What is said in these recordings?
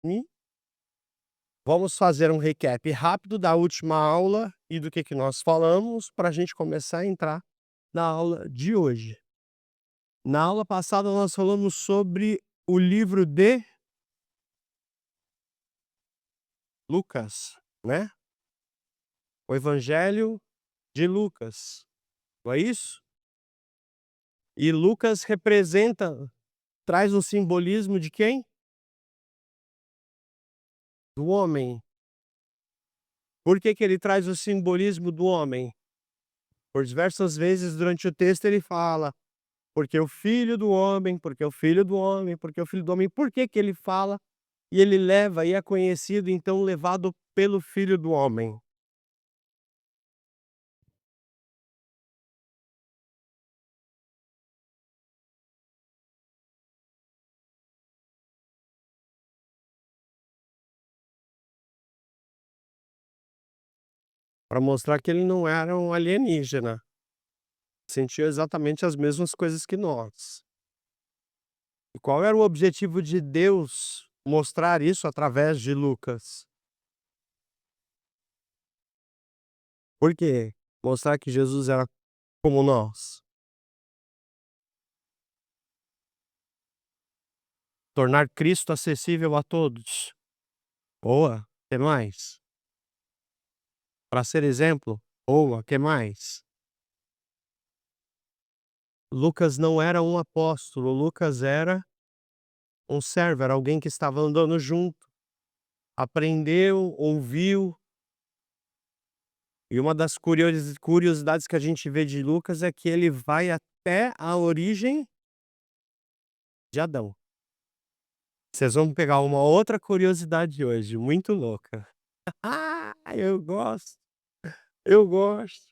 E vamos fazer um recap rápido da última aula e do que nós falamos para a gente começar a entrar na aula de hoje. Na aula passada nós falamos sobre o livro de Lucas, né? O Evangelho de Lucas, não é isso? E Lucas traz um simbolismo de quem? Do homem. Por que ele traz o simbolismo do homem? Por diversas vezes durante o texto ele fala: "Porque o filho do homem, porque o filho do homem, porque o filho do homem". Por que ele fala e ele leva e é conhecido, então, levado pelo filho do homem? Para mostrar que ele não era um alienígena, sentiu exatamente as mesmas coisas que nós. E qual era o objetivo de Deus mostrar isso através de Lucas? Por quê? Mostrar que Jesus era como nós. Tornar Cristo acessível a todos. Boa, que mais? Para ser exemplo. Boa, que mais? Lucas não era um apóstolo, Lucas era um servo, era alguém que estava andando junto, aprendeu, ouviu. E uma das curiosidades que a gente vê de Lucas é que ele vai até a origem de Adão. Vocês vão pegar uma outra curiosidade hoje, muito louca. Ah, eu gosto, eu gosto.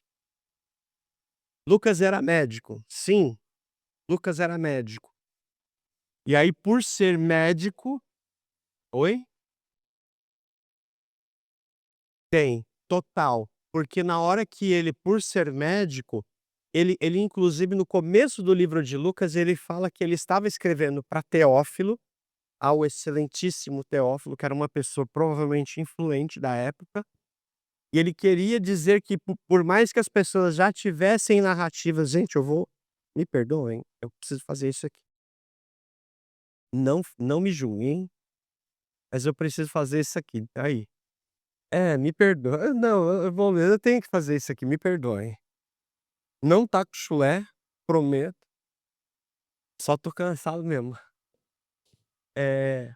Lucas era médico, sim, Lucas era médico. E aí, por ser médico. Oi? Tem, total. Porque na hora que ele, por ser médico, ele inclusive no começo do livro de Lucas, ele fala que ele estava escrevendo para Teófilo, ao excelentíssimo Teófilo, que era uma pessoa provavelmente influente da época, e ele queria dizer que por mais que as pessoas já tivessem narrativas. Gente, me perdoem, eu preciso fazer isso aqui. Não me julguem, mas eu preciso fazer isso aqui, tá aí. É, me perdoa. Não, eu tenho que fazer isso aqui, me perdoem. Não tá com chulé, prometo, só tô cansado mesmo. Eh,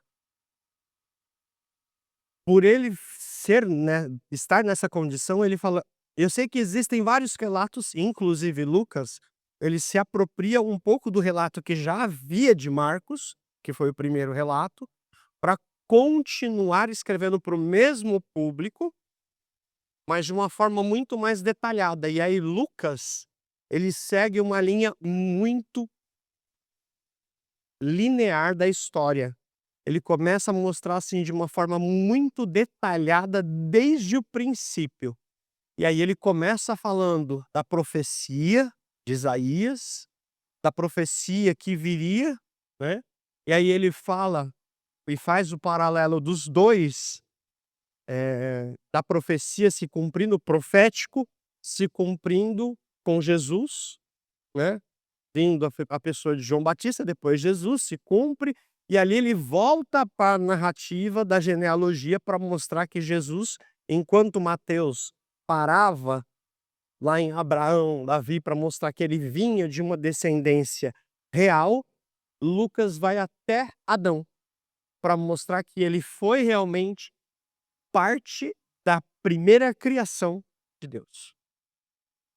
por ele ser, né, estar nessa condição, ele fala. Eu sei que existem vários relatos, inclusive Lucas, ele se apropria um pouco do relato que já havia de Marcos, que foi o primeiro relato, para continuar escrevendo para o mesmo público, mas de uma forma muito mais detalhada. E aí Lucas, ele segue uma linha muito linear da história. Ele começa a mostrar, assim, de uma forma muito detalhada desde o princípio. E aí ele começa falando da profecia de Isaías, da profecia que viria, né, e aí ele fala e faz o paralelo dos 2, da profecia se cumprindo, profético, se cumprindo com Jesus, né. Vindo a pessoa de João Batista, depois Jesus, se cumpre, e ali ele volta para a narrativa da genealogia para mostrar que Jesus, enquanto Mateus parava lá em Abraão, Davi, para mostrar que ele vinha de uma descendência real, Lucas vai até Adão, para mostrar que ele foi realmente parte da primeira criação de Deus.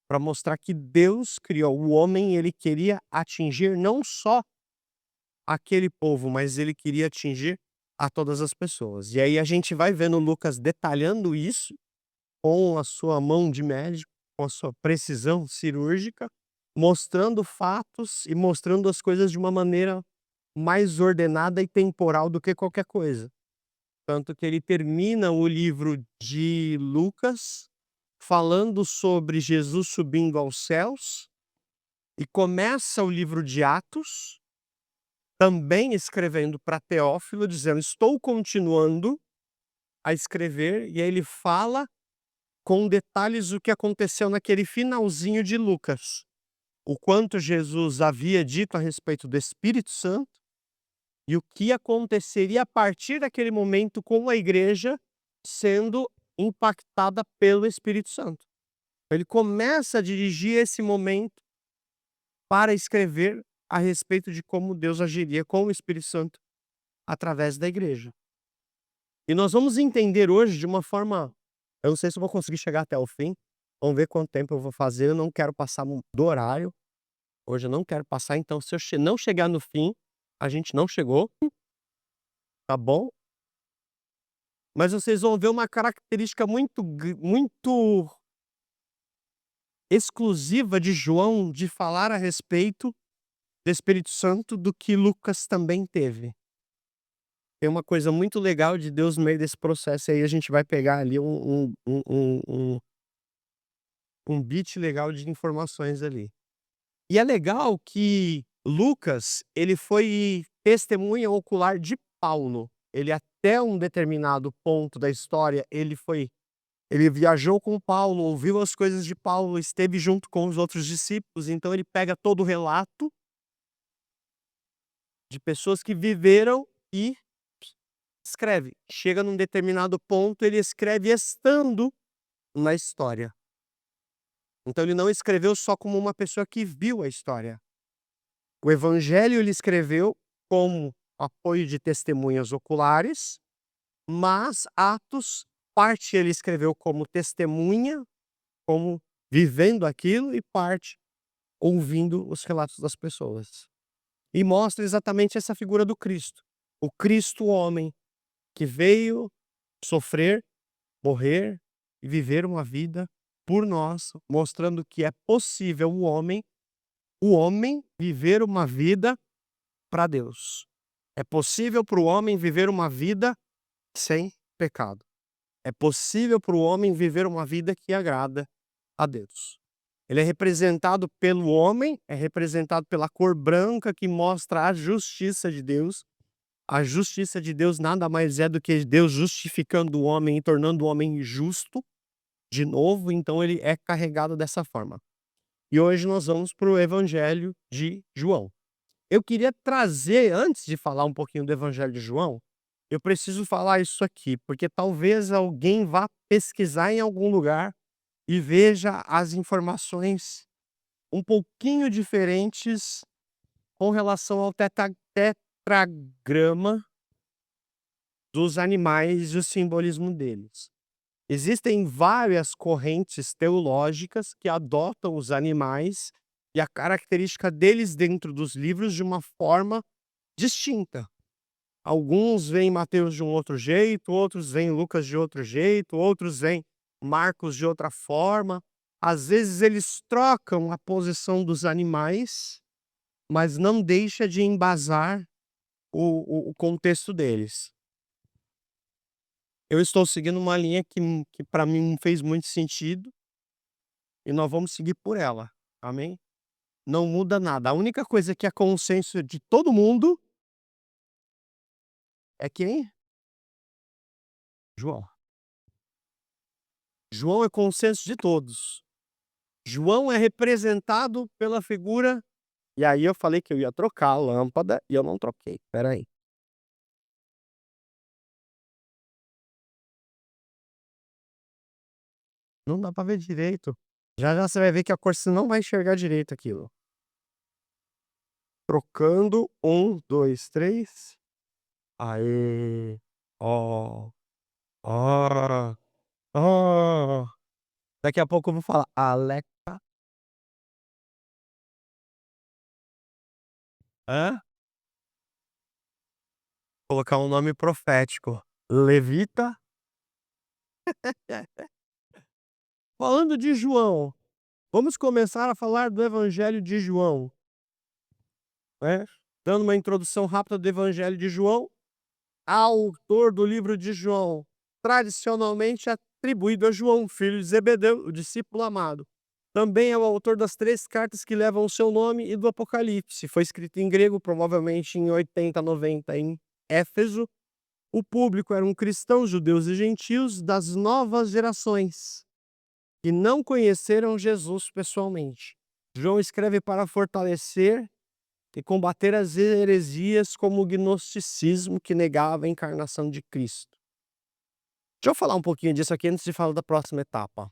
Para mostrar que Deus criou o homem, ele queria atingir não só aquele povo, mas ele queria atingir a todas as pessoas. E aí a gente vai vendo Lucas detalhando isso com a sua mão de médico, com a sua precisão cirúrgica, mostrando fatos e mostrando as coisas de uma maneira mais ordenada e temporal do que qualquer coisa. Tanto que ele termina o livro de Lucas falando sobre Jesus subindo aos céus e começa o livro de Atos também escrevendo para Teófilo, dizendo: "Estou continuando a escrever", e aí ele fala com detalhes o que aconteceu naquele finalzinho de Lucas. O quanto Jesus havia dito a respeito do Espírito Santo, e o que aconteceria a partir daquele momento com a igreja sendo impactada pelo Espírito Santo. Ele começa a dirigir esse momento para escrever a respeito de como Deus agiria com o Espírito Santo através da igreja. E nós vamos entender hoje de uma forma, eu não sei se eu vou conseguir chegar até o fim, vamos ver quanto tempo eu vou fazer, eu não quero passar do horário, hoje eu não quero passar, então se eu não chegar no fim, a gente não chegou, tá bom? Mas vocês vão ver uma característica muito exclusiva de João, de falar a respeito do Espírito Santo, do que Lucas também teve. Tem uma coisa muito legal de Deus no meio desse processo, e aí a gente vai pegar ali um bit legal de informações ali. E é legal que Lucas, ele foi testemunha ocular de Paulo. Ele até um determinado ponto da história, ele viajou com Paulo, ouviu as coisas de Paulo, esteve junto com os outros discípulos, então ele pega todo o relato de pessoas que viveram e escreve. Chega num determinado ponto, ele escreve estando na história. Então ele não escreveu só como uma pessoa que viu a história. O evangelho ele escreveu como apoio de testemunhas oculares, mas Atos, parte ele escreveu como testemunha, como vivendo aquilo, e parte ouvindo os relatos das pessoas. E mostra exatamente essa figura do Cristo. O Cristo homem, que veio sofrer, morrer e viver uma vida por nós, mostrando que é possível o homem viver uma vida para Deus. É possível para o homem viver uma vida sem pecado. É possível para o homem viver uma vida que agrada a Deus. Ele é representado pelo homem, é representado pela cor branca, que mostra a justiça de Deus. A justiça de Deus nada mais é do que Deus justificando o homem e tornando o homem justo de novo, então ele é carregado dessa forma. E hoje nós vamos para o Evangelho de João. Eu queria trazer, antes de falar um pouquinho do Evangelho de João, eu preciso falar isso aqui, porque talvez alguém vá pesquisar em algum lugar e veja as informações um pouquinho diferentes com relação ao tetragrama dos animais e o simbolismo deles. Existem várias correntes teológicas que adotam os animais e a característica deles dentro dos livros de uma forma distinta. Alguns veem Mateus de um outro jeito, outros veem Lucas de outro jeito, outros veem Marcos de outra forma. Às vezes eles trocam a posição dos animais, mas não deixa de embasar o contexto deles. Eu estou seguindo uma linha que para mim não fez muito sentido, e nós vamos seguir por ela, amém? Não muda nada, a única coisa que é consenso de todo mundo é quem? João. João é consenso de todos. João é representado pela figura, e aí eu falei que eu ia trocar a lâmpada e eu não troquei, espera aí. Não dá pra ver direito. Já já você vai ver que a cor você não vai enxergar direito aquilo. Trocando, 1, 2, 3. Aê! Ó, ó, ó. Daqui a pouco eu vou falar: "Alexa" hã? Colocar um nome profético: Levita. Falando de João, vamos começar a falar do Evangelho de João, né. Dando uma introdução rápida do Evangelho de João, autor do livro de João, tradicionalmente atribuído a João, filho de Zebedeu, o discípulo amado. Também é o autor das 3 cartas que levam o seu nome e do Apocalipse. Foi escrito em grego, provavelmente em 80, 90 em Éfeso. O público eram cristãos, judeus e gentios das novas gerações, que não conheceram Jesus pessoalmente. João escreve para fortalecer e combater as heresias como o gnosticismo, que negava a encarnação de Cristo. Deixa eu falar um pouquinho disso aqui antes de falar da próxima etapa.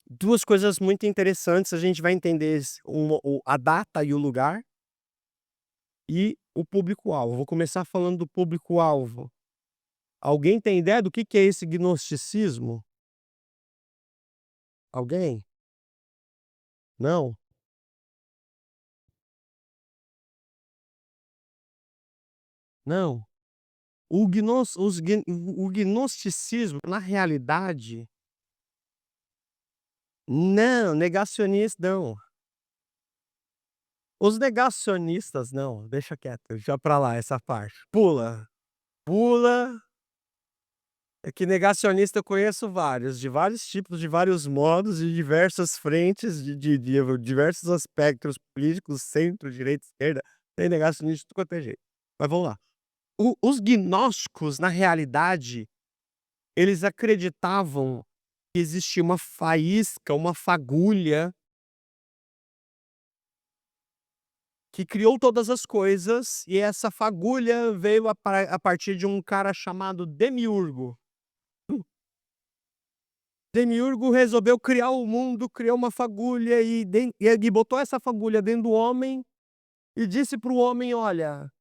2 coisas muito interessantes, a gente vai entender a data e o lugar, e o público-alvo. Vou começar falando do público-alvo. Alguém tem ideia do que é esse gnosticismo? Alguém? Não? Não? O gnosticismo, na realidade, não, negacionista não. Os negacionistas não, deixa quieto, deixa pra lá essa parte. Pula, pula. É que negacionista eu conheço vários, de vários tipos, de vários modos, de diversas frentes, de diversos aspectos políticos, centro, direita, esquerda. Tem negacionista de tudo quanto é jeito. Mas vamos lá. Os gnósticos, na realidade, eles acreditavam que existia uma faísca, uma fagulha que criou todas as coisas, e essa fagulha veio a partir de um cara chamado Demiurgo. Demiurgo resolveu criar o mundo, criou uma fagulha e botou essa fagulha dentro do homem e disse para o homem: "Olha,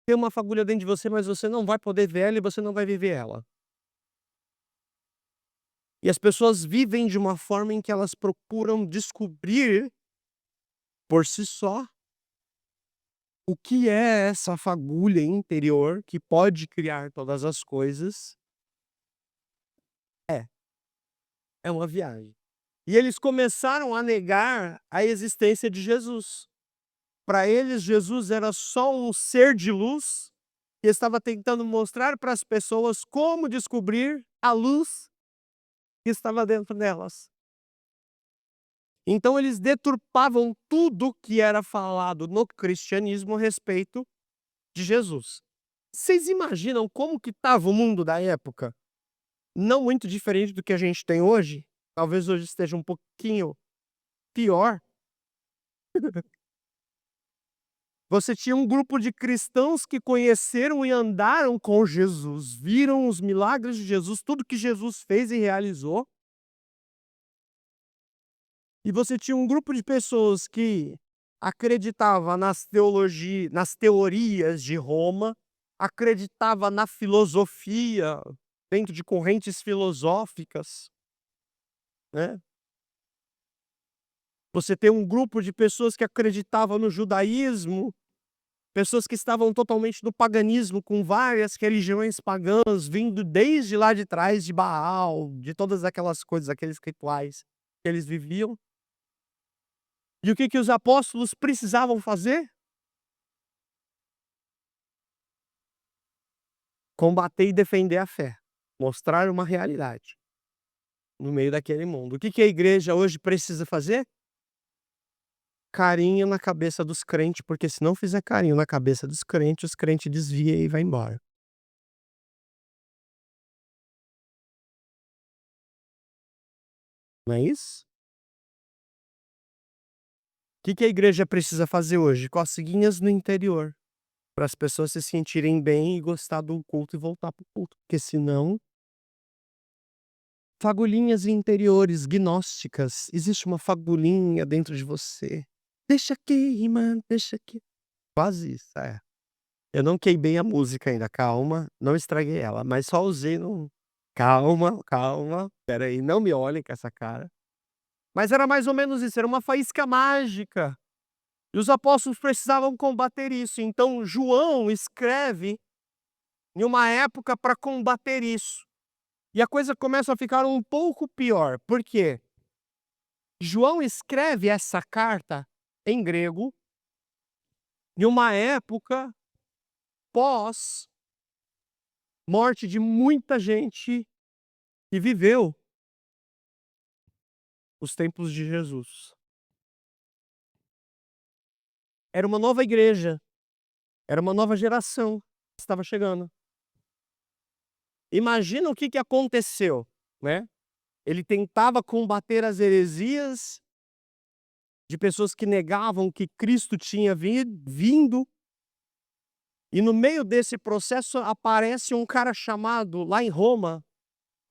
tem uma fagulha dentro de você, mas você não vai poder ver ela e você não vai viver ela". E as pessoas vivem de uma forma em que elas procuram descobrir, por si só, o que é essa fagulha interior que pode criar todas as coisas. É, é uma viagem. E eles começaram a negar a existência de Jesus. Para eles, Jesus era só um ser de luz que estava tentando mostrar para as pessoas como descobrir a luz que estava dentro delas. Então eles deturpavam tudo que era falado no cristianismo a respeito de Jesus. Vocês imaginam como que estava o mundo da época? Não muito diferente do que a gente tem hoje, talvez hoje esteja um pouquinho pior. Você tinha um grupo de cristãos que conheceram e andaram com Jesus, viram os milagres de Jesus, tudo que Jesus fez e realizou. E você tinha um grupo de pessoas que acreditava nas teorias de Roma, acreditava na filosofia, dentro de correntes filosóficas, né. Você tem um grupo de pessoas que acreditavam no judaísmo, pessoas que estavam totalmente no paganismo, com várias religiões pagãs vindo desde lá de trás de Baal, de todas aquelas coisas, aqueles rituais que eles viviam. E o que os apóstolos precisavam fazer? Combater e defender a fé, mostrar uma realidade no meio daquele mundo. O que a igreja hoje precisa fazer? Carinho na cabeça dos crentes, porque se não fizer carinho na cabeça dos crentes, os crentes desvia e vai embora. Não é isso? O que a igreja precisa fazer hoje? Coceguinhas no interior, para as pessoas se sentirem bem e gostar do culto e voltar para o culto, porque senão fagulhinhas interiores gnósticas, existe uma fagulhinha dentro de você. Deixa queimar, deixa que quase isso, é. Eu não queimei a música ainda, calma, não estraguei ela, mas só usei no calma, calma, espera aí, não me olhem com essa cara. Mas era mais ou menos isso, era uma faísca mágica. E os apóstolos precisavam combater isso. Então João escreve em uma época para combater isso. E a coisa começa a ficar um pouco pior. Por quê? João escreve essa carta em grego em uma época pós morte de muita gente que viveu os tempos de Jesus. Era uma nova igreja, era uma nova geração que estava chegando. Imagina o que que aconteceu, né. Ele tentava combater as heresias de pessoas que negavam que Cristo tinha vindo, e no meio desse processo aparece um cara chamado, lá em Roma,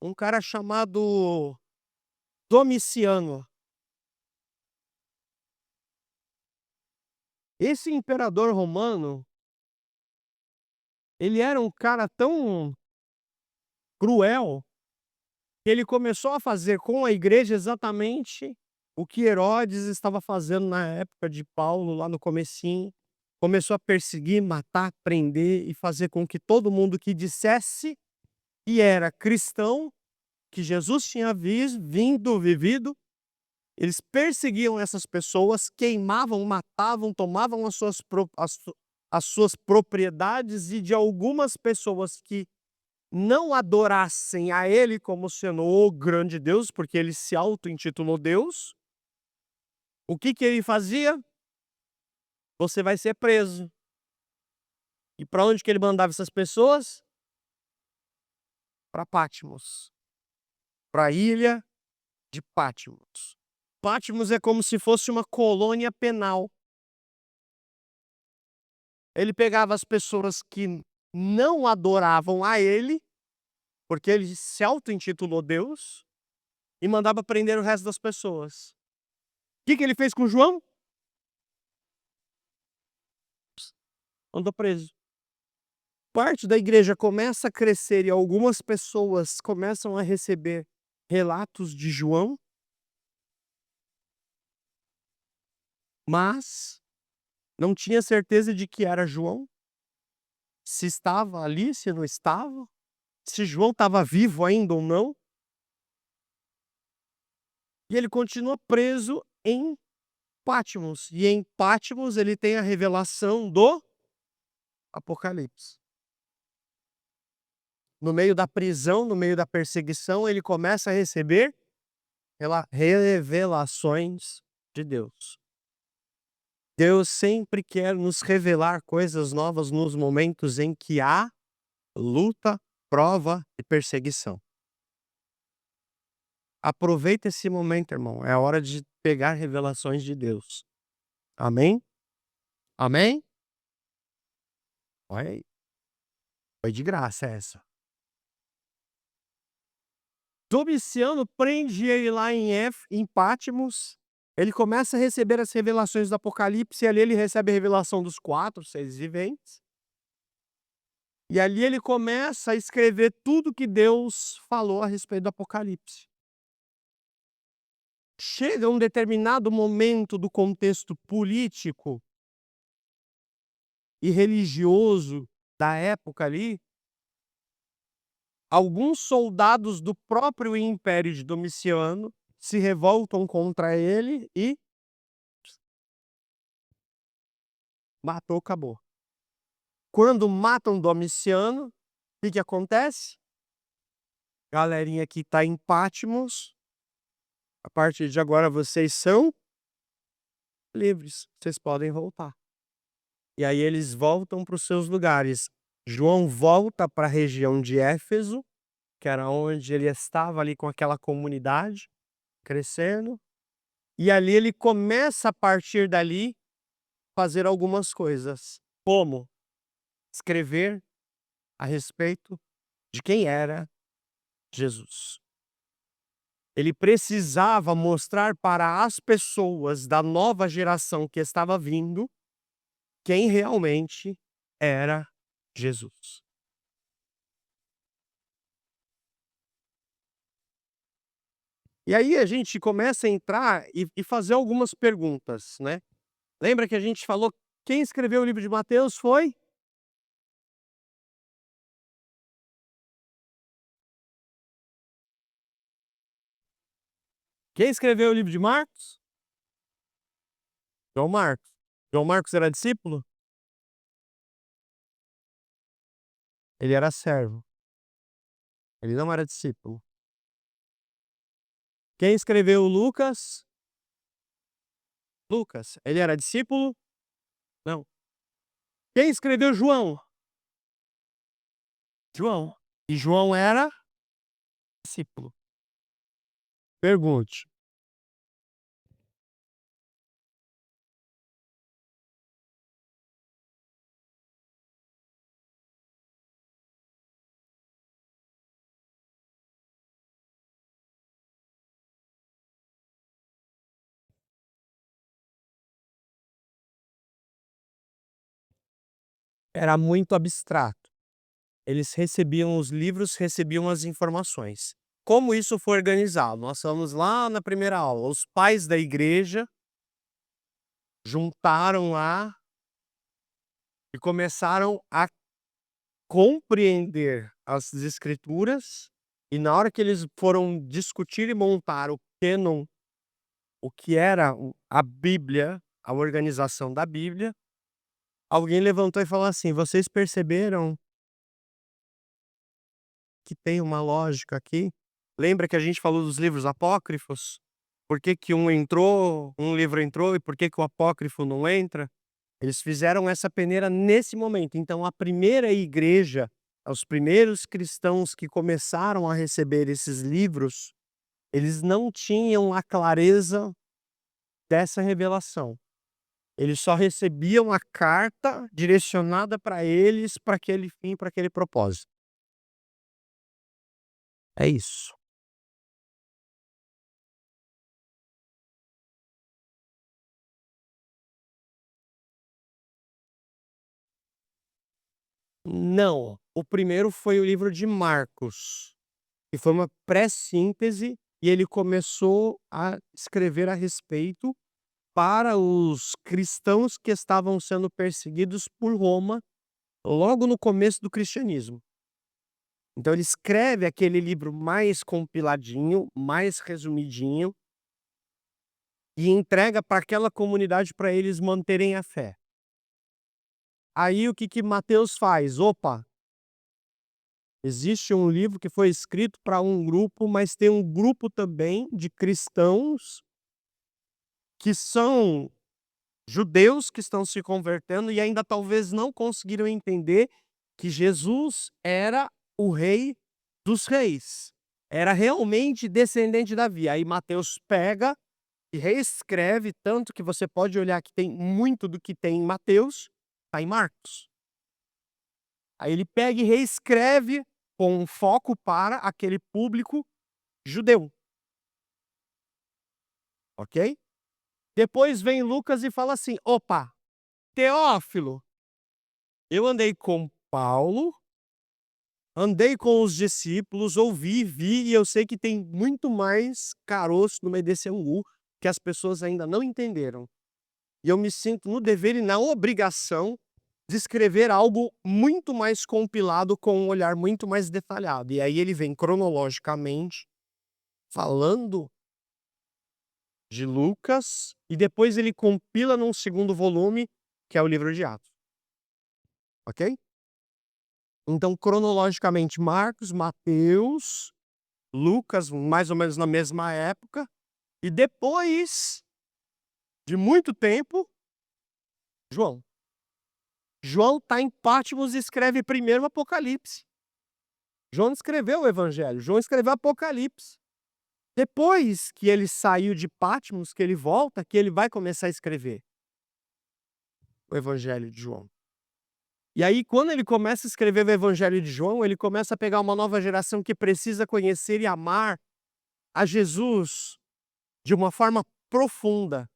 um cara chamado Domiciano. Esse imperador romano, ele era um cara tão cruel, que ele começou a fazer com a igreja exatamente o que Herodes estava fazendo na época de Paulo, lá no comecinho. Começou a perseguir, matar, prender e fazer com que todo mundo que dissesse que era cristão, que Jesus tinha vivido, eles perseguiam essas pessoas, queimavam, matavam, tomavam as suas propriedades, e de algumas pessoas que não adorassem a ele como sendo o grande Deus, porque ele se auto-intitulou Deus, o que que ele fazia? Você vai ser preso. E para onde que ele mandava essas pessoas? Para Patmos, para a ilha de Patmos. Patmos é como se fosse uma colônia penal. Ele pegava as pessoas que não adoravam a ele, porque ele se auto-intitulou Deus, e mandava prender o resto das pessoas. O que que ele fez com João? Mandou preso. Parte da igreja começa a crescer e algumas pessoas começam a receber relatos de João, mas não tinha certeza de que era João, se estava ali, se não estava, se João estava vivo ainda ou não. E ele continua preso em Patmos, e em Patmos ele tem a revelação do Apocalipse. No meio da prisão, no meio da perseguição, ele começa a receber revelações de Deus. Deus sempre quer nos revelar coisas novas nos momentos em que há luta, prova e perseguição. Aproveita esse momento, irmão, é a hora de pegar revelações de Deus. Amém? Amém? Olha aí, foi de graça essa. Domiciano prende ele lá em Patmos, ele começa a receber as revelações do Apocalipse, e ali ele recebe a revelação dos 4 seres viventes. E ali ele começa a escrever tudo que Deus falou a respeito do Apocalipse. Chega um determinado momento do contexto político e religioso da época ali, alguns soldados do próprio Império de Domiciano se revoltam contra ele e matou, acabou. Quando matam Domiciano, o que que acontece? Galerinha que está em Patmos, a partir de agora vocês são livres, vocês podem voltar. E aí eles voltam para os seus lugares. João volta para a região de Éfeso, que era onde ele estava ali com aquela comunidade, crescendo. E ali ele começa a partir dali fazer algumas coisas, como escrever a respeito de quem era Jesus. Ele precisava mostrar para as pessoas da nova geração que estava vindo quem realmente era Jesus. E aí a gente começa a entrar e fazer algumas perguntas, né. Lembra que a gente falou quem escreveu o livro de Mateus foi? Quem escreveu o livro de Marcos? João Marcos. João Marcos era discípulo? Ele era servo, ele não era discípulo. Quem escreveu Lucas? Lucas. Ele era discípulo? Não. Quem escreveu João? João. E João era discípulo. Pergunte. Era muito abstrato. Eles recebiam os livros, recebiam as informações. Como isso foi organizado? Nós falamos lá na primeira aula. Os pais da igreja juntaram lá e começaram a compreender as escrituras, e na hora que eles foram discutir e montar o cânon, o que era a Bíblia, a organização da Bíblia, alguém levantou e falou assim: "Vocês perceberam que tem uma lógica aqui? Lembra que a gente falou dos livros apócrifos? Por que que um livro entrou e por que que o apócrifo não entra?" Eles fizeram essa peneira nesse momento. Então a primeira igreja, os primeiros cristãos que começaram a receber esses livros, eles não tinham a clareza dessa revelação. Eles só recebiam a carta direcionada para eles, para aquele fim, para aquele propósito. É isso. Não, o primeiro foi o livro de Marcos, que foi uma pré-síntese, e ele começou a escrever a respeito para os cristãos que estavam sendo perseguidos por Roma, logo no começo do cristianismo. Então ele escreve aquele livro mais compiladinho, mais resumidinho, e entrega para aquela comunidade para eles manterem a fé. Aí o que que Mateus faz? Opa, existe um livro que foi escrito para um grupo, mas tem um grupo também de cristãos que são judeus que estão se convertendo e ainda talvez não conseguiram entender que Jesus era o rei dos reis. Era realmente descendente de Davi. Aí Mateus pega e reescreve, tanto que você pode olhar que tem muito do que tem em Mateus, está em Marcos. Aí ele pega e reescreve com um foco para aquele público judeu. Ok? Depois vem Lucas e fala assim: opa, Teófilo, eu andei com Paulo, andei com os discípulos, ouvi, vi, e eu sei que tem muito mais caroço no meio desse angu que as pessoas ainda não entenderam. E eu me sinto no dever e na obrigação de escrever algo muito mais compilado, com um olhar muito mais detalhado. E aí ele vem cronologicamente falando de Lucas e depois ele compila num segundo volume, que é o livro de Atos. Ok? Então, cronologicamente, Marcos, Mateus, Lucas, mais ou menos na mesma época, e depois de muito tempo, João. João está em Patmos e escreve primeiro o Apocalipse. João escreveu o Evangelho, João escreveu o Apocalipse. Depois que ele saiu de Patmos, que ele volta, que ele vai começar a escrever o Evangelho de João. E aí, quando ele começa a escrever o Evangelho de João, ele começa a pegar uma nova geração que precisa conhecer e amar a Jesus de uma forma profunda,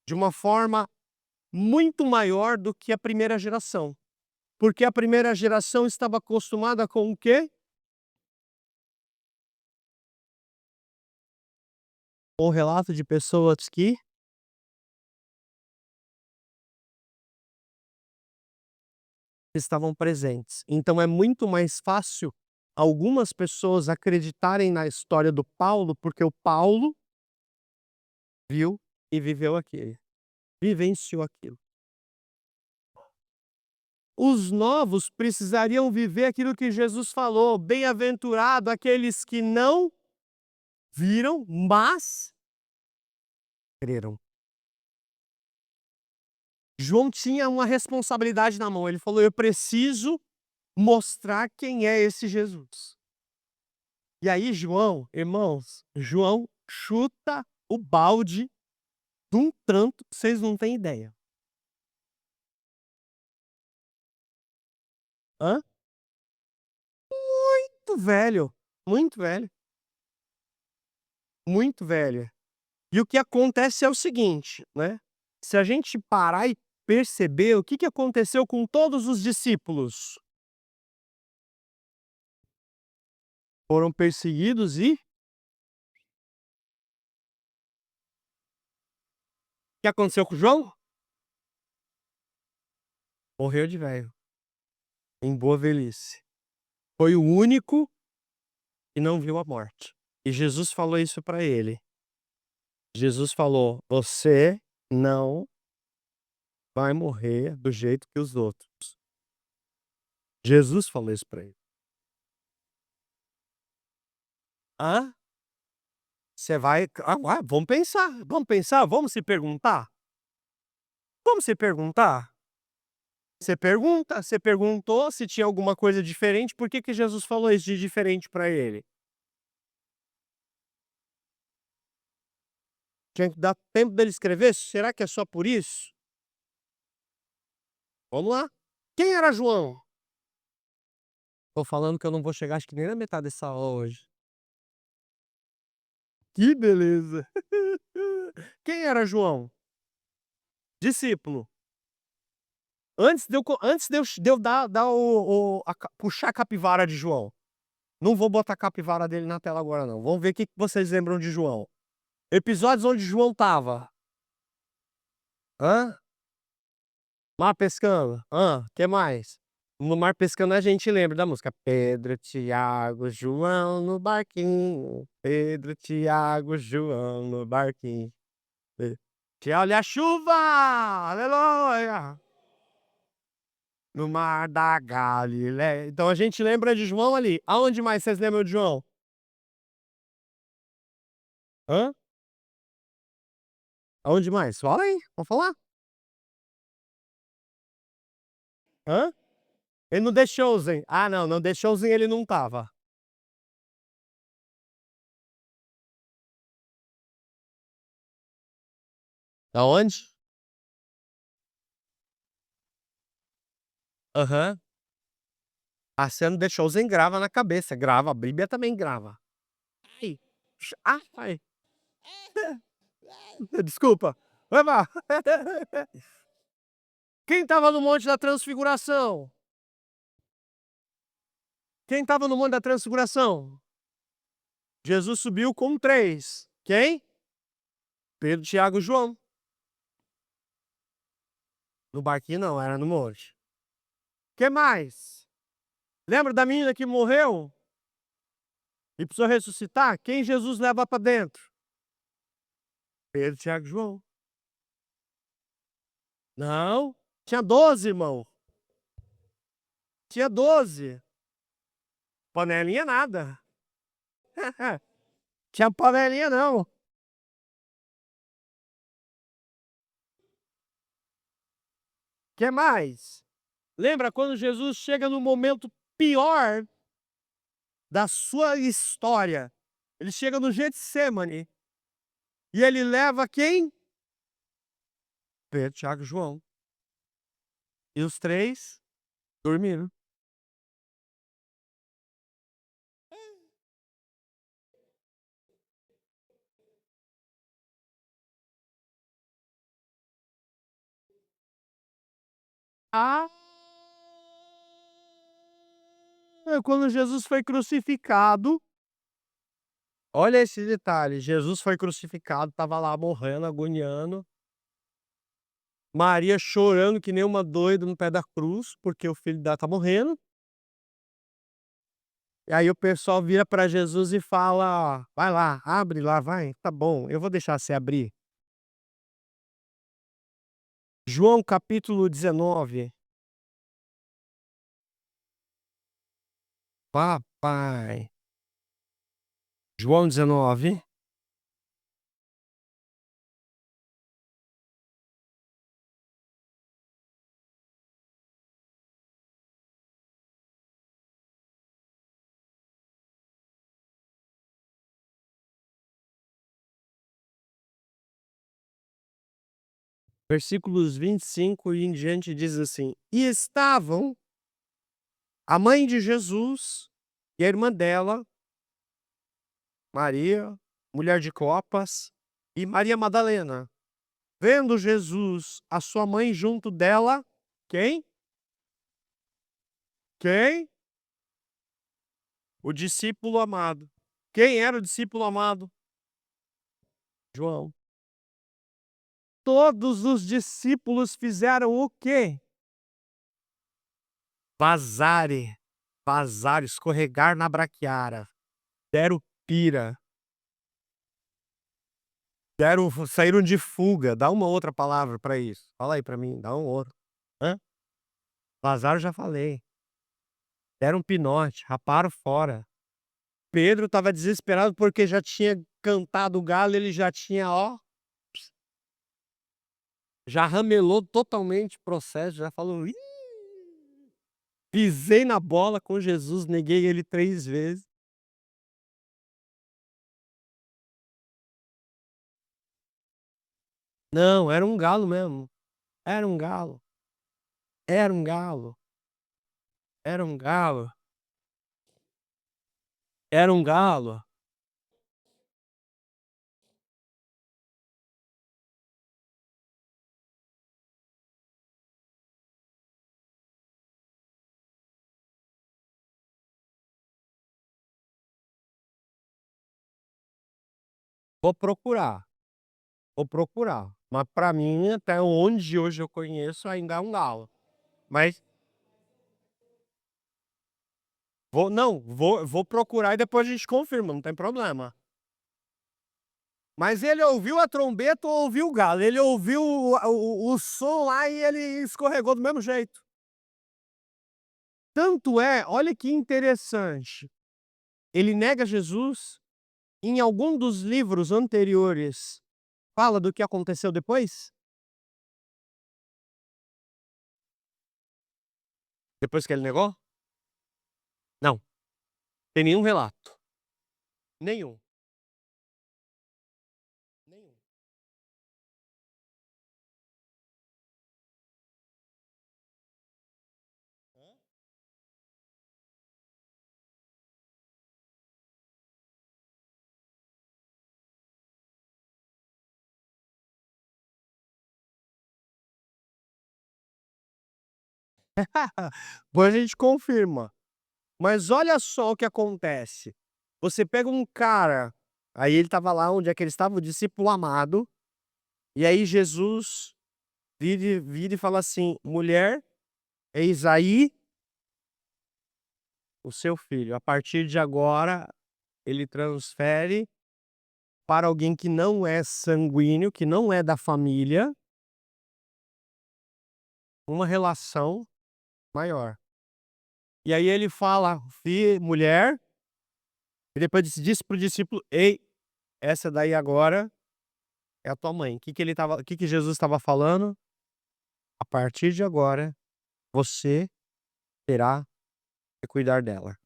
de uma forma muito maior do que a primeira geração. Porque a primeira geração estava acostumada com o quê? O relato de pessoas que estavam presentes. Então é muito mais fácil algumas pessoas acreditarem na história do Paulo, porque o Paulo viu e viveu aquilo, vivenciou aquilo. Os novos precisariam viver aquilo que Jesus falou: bem-aventurado aqueles que não Viram, mas creram. João tinha uma responsabilidade na mão. Ele falou: eu preciso mostrar quem é esse Jesus. E aí, João, irmãos, João chuta o balde de um tanto que vocês não têm ideia. Hã? Muito velho, muito velho, muito velho. E o que acontece é o seguinte, né, se a gente parar e perceber o que aconteceu com todos os discípulos. Foram perseguidos e o que aconteceu com João? Morreu de velho, em boa velhice. Foi o único que não viu a morte. E Jesus falou isso para ele. Jesus falou: "Você não vai morrer do jeito que os outros". Jesus falou isso para ele. Hã? Você vai vamos pensar, vamos se perguntar? Vamos se perguntar? Você pergunta, você perguntou se tinha alguma coisa diferente, por que Jesus falou isso de diferente para ele? Tinha que dar tempo dele escrever? Será que é só por isso? Vamos lá. Quem era João? Tô falando que eu não vou chegar acho que nem na metade dessa aula hoje. Que beleza. Quem era João? Discípulo. Antes de eu dar puxar a capivara de João. Não vou botar a capivara dele na tela agora não. Vamos ver o que vocês lembram de João. Episódios onde João estava. Hã? Mar pescando. Que mais? No mar pescando a gente lembra da música Pedro, Tiago, João no barquinho. Pedro, Tiago, João no barquinho. Que olha a chuva! Aleluia! No mar da Galileia. Então a gente lembra de João ali. Aonde mais vocês lembram de João? Hã? Aonde mais? Fala aí, vamos falar. Hã? Ele no The Chosen. Ah, não, no The Chosen ele não estava. Aonde? Aham. A cena do The Chosen grava na cabeça, grava, a Bíblia também grava. Ai, ai. Desculpa. Vai lá. Quem estava no Monte da Transfiguração? Quem estava no Monte da Transfiguração? Jesus subiu com 3. Quem? Pedro, Tiago e João. No barquinho não, era no monte. Que mais? Lembra da menina que morreu e precisou ressuscitar? Quem Jesus leva para dentro? Pedro, Tiago e João. Não, tinha 12, irmão. Tinha 12. Panelinha nada. Tinha panelinha não. Que mais? Lembra quando Jesus chega no momento pior da sua história? Ele chega no Getsêmani e ele leva quem? Pedro, Tiago e João. E os 3 dormiram. Ah, quando Jesus foi crucificado, olha esse detalhe, Jesus foi crucificado, estava lá morrendo, agoniando. Maria chorando que nem uma doida no pé da cruz, porque o filho dela tá morrendo. E aí o pessoal vira para Jesus e fala: "Vai lá, abre lá, vai, tá bom, eu vou deixar você abrir". João capítulo 19. Papai. João 19. Versículos 25 e em diante diz assim: E estavam a mãe de Jesus e a irmã dela, Maria, mulher de Clopas, e Maria Madalena. Vendo Jesus, a sua mãe junto dela, quem? Quem? O discípulo amado. Quem era o discípulo amado? João. Todos os discípulos fizeram o quê? Vazare, vazar, escorregar na braquiara. Deram pira. Saíram de fuga. Dá uma outra palavra para isso. Fala aí para mim, dá um outro. Hã? Vazaram, já falei. Deram pinote, raparam fora. Pedro estava desesperado porque já tinha cantado o galo, ele já tinha, ó, já ramelou totalmente o processo, já falou: "Ih, pisei na bola com Jesus, neguei ele 3 vezes". Não, era um galo mesmo. Era um galo, era um galo, era um galo, era um galo. Vou procurar, vou procurar. Mas pra mim, até onde hoje eu conheço, ainda é um galo. Mas vou procurar e depois a gente confirma, não tem problema. Mas ele ouviu a trombeta ou ouviu o galo? Ele ouviu o som lá e ele escorregou do mesmo jeito. Tanto é, olha que interessante, ele nega Jesus, em algum dos livros anteriores, fala do que aconteceu depois? Depois que ele negou? Não, tem nenhum relato. Nenhum, nenhum. Hã? Depois a gente confirma. Mas olha só o que acontece, você pega um cara, aí ele estava lá onde é que ele estava, o discípulo amado, e aí Jesus vira e fala assim: "Mulher, eis aí o seu filho". A partir de agora, ele transfere para alguém que não é sanguíneo, que não é da família, uma relação maior. E aí ele fala: Mulher", e depois disse para o discípulo: "Ei, essa daí agora é a tua mãe". O que que Jesus estava falando? A partir de agora, você terá que cuidar dela.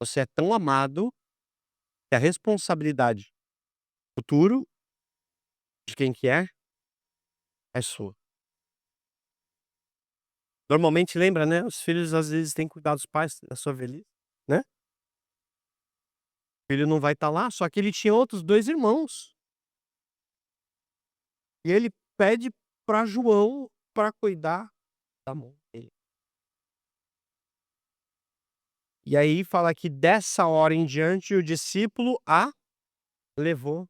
Você é tão amado que a responsabilidade futuro de quem que é sua. Normalmente lembra, né, os filhos às vezes têm que cuidar dos pais na sua velhice, né. O filho não vai estar lá, só que ele tinha outros 2 irmãos, e ele pede para João para cuidar da mão dele. E aí fala que dessa hora em diante o discípulo a levou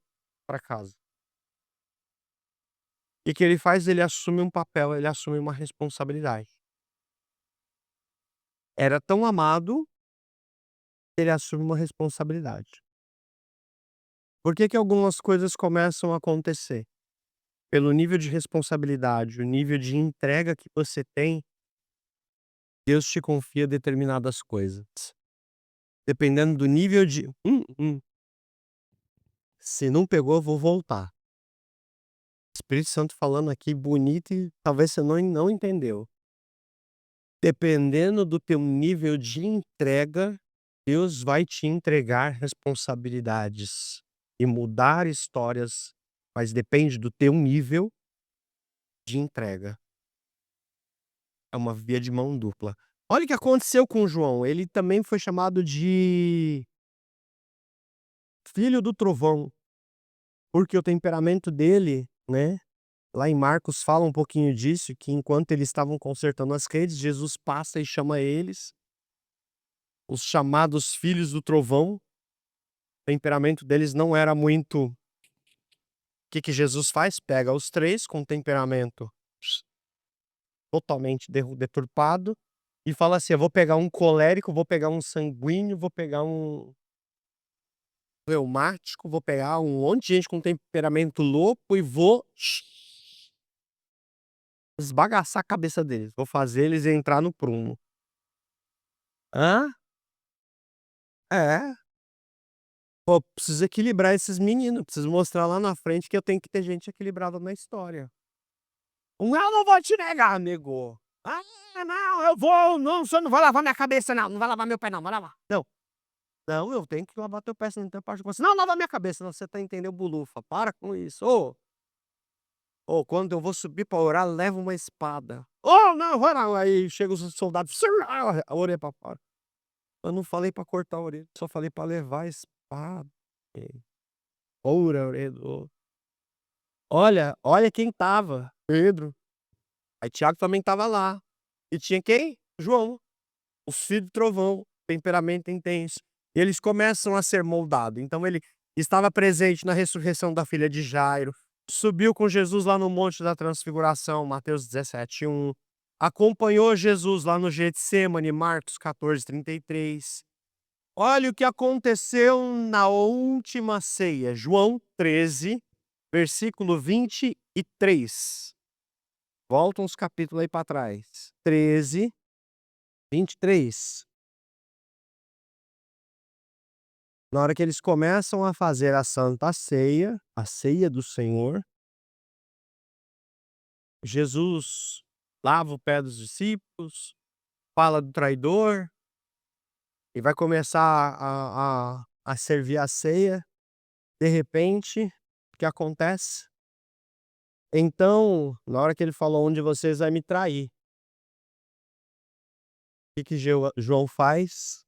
para casa. E que ele faz? Ele assume um papel, ele assume uma responsabilidade. Era tão amado, ele assume uma responsabilidade. Por que que algumas coisas começam a acontecer? Pelo nível de responsabilidade, o nível de entrega que você tem, Deus te confia determinadas coisas. Dependendo do nível de se não pegou, eu vou voltar. Espírito Santo falando aqui bonito e talvez você não entendeu. Dependendo do teu nível de entrega, Deus vai te entregar responsabilidades e mudar histórias, mas depende do teu nível de entrega. É uma via de mão dupla. Olha o que aconteceu com João, ele também foi chamado de filho do trovão, porque o temperamento dele, né, lá em Marcos fala um pouquinho disso, que enquanto eles estavam consertando as redes, Jesus passa e chama eles, os chamados filhos do trovão. O temperamento deles não era muito. O que Jesus faz? Pega os 3 com temperamento totalmente deturpado e fala assim: "Eu vou pegar um colérico, vou pegar um sanguíneo, vou pegar um reumático, vou pegar um monte de gente com temperamento louco e vou esbagaçar a cabeça deles, vou fazer eles entrar no prumo". Hã? É. Pô, preciso equilibrar esses meninos, preciso mostrar lá na frente que eu tenho que ter gente equilibrada na história. Um "eu não vou te negar", negou. "Ah, não, eu vou, não, você não vai lavar minha cabeça não, não vai lavar meu pé não, vai lavar". Não, não, eu tenho que lavar teu pé, você não tem parte com você. "Não, lava minha cabeça", não, você tá entendendo bulufa, para com isso. Ô, quando eu vou subir pra orar, leva uma espada. "Ô, não, vai não", aí chega os soldados, a orelha pra fora. Eu não falei pra cortar a orelha, só falei pra levar a espada. Oura a orelha do outro. Olha quem estava, Pedro. Aí Tiago também estava lá. E tinha quem? João, o filho do trovão, temperamento intenso. E eles começam a ser moldados. Então ele estava presente na ressurreição da filha de Jairo, subiu com Jesus lá no Monte da Transfiguração, Mateus 17:1. Acompanhou Jesus lá no Getsemane, Marcos 14:33. Olha o que aconteceu na última ceia, João 13, versículo 23. Volta uns capítulos aí para trás. 13, 23. Na hora que eles começam a fazer a santa ceia, a ceia do Senhor, Jesus lava o pé dos discípulos, fala do traidor e vai começar a servir a ceia. De repente, o que acontece? Então, na hora que ele falou: "Um de vocês vai me trair", que João faz?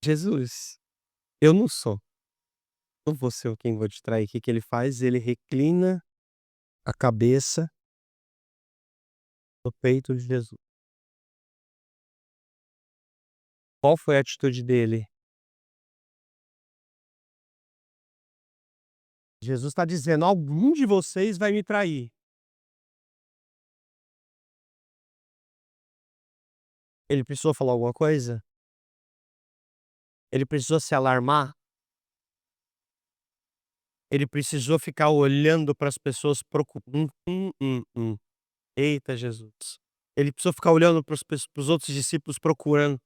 Jesus, eu não sou, não vou ser o quem vou te trair. Que ele faz? Ele reclina a cabeça no peito de Jesus. Qual foi a atitude dele? Jesus está dizendo: "Algum de vocês vai me trair". Ele precisou falar alguma coisa? Ele precisou se alarmar? Ele precisou ficar olhando para as pessoas Eita Jesus. Ele precisou ficar olhando para os outros discípulos procurando: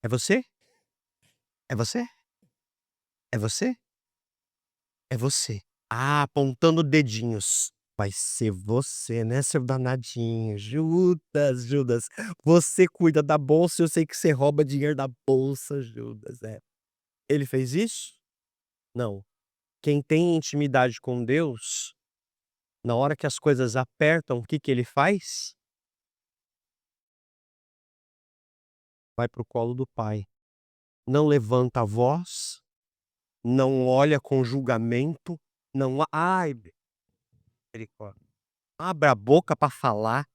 "É você? É você? É você? É você". Ah, apontando dedinhos. "Vai ser você, né, seu danadinho. Judas, Judas, você cuida da bolsa, eu sei que você rouba dinheiro da bolsa, Judas". É. Ele fez isso? Não. Quem tem intimidade com Deus, na hora que as coisas apertam, o que que ele faz? Vai para o colo do Pai. Não levanta a voz, não olha com julgamento, não ai, misericórdia. Abre a boca para falar,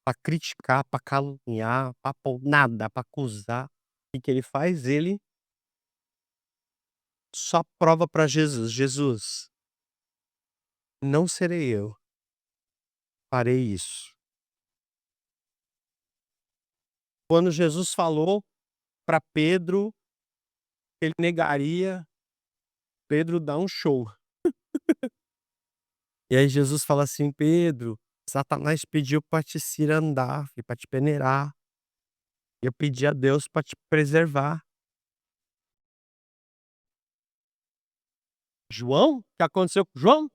para criticar, para caluniar, para nada, para acusar. O que que ele faz? Ele só prova para Jesus: "Jesus, não serei eu, farei isso". Quando Jesus falou para Pedro que ele negaria, Pedro dá um show. E aí Jesus fala assim: "Pedro, Satanás pediu para te cirandar, para te peneirar. Eu pedi a Deus para te preservar. João? O que aconteceu com João?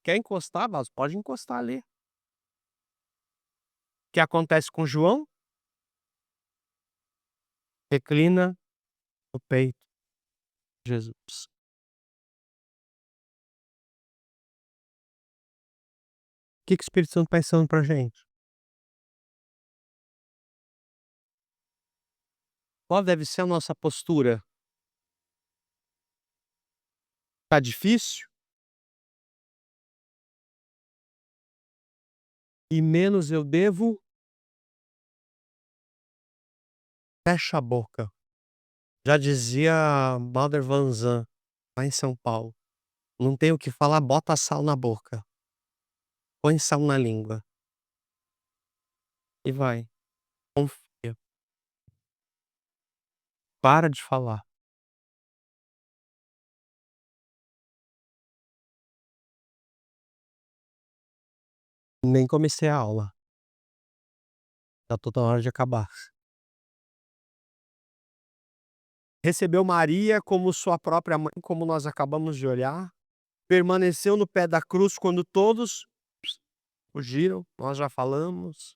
Quer encostar, vaso? Pode encostar ali. O que acontece com João? Reclina o peito, Jesus. O que o Espírito Santo está ensinando pra gente? Qual deve ser a nossa postura? Tá difícil? E menos eu devo? Fecha a boca. Já dizia Mother Vanzan, lá em São Paulo. Não tem o que falar, bota sal na boca. Põe sal na língua. E vai. Confia. Para de falar. Nem comecei a aula. Já tô na hora de acabar. Recebeu Maria como sua própria mãe, como nós acabamos de olhar. Permaneceu no pé da cruz quando todos fugiram, nós já falamos.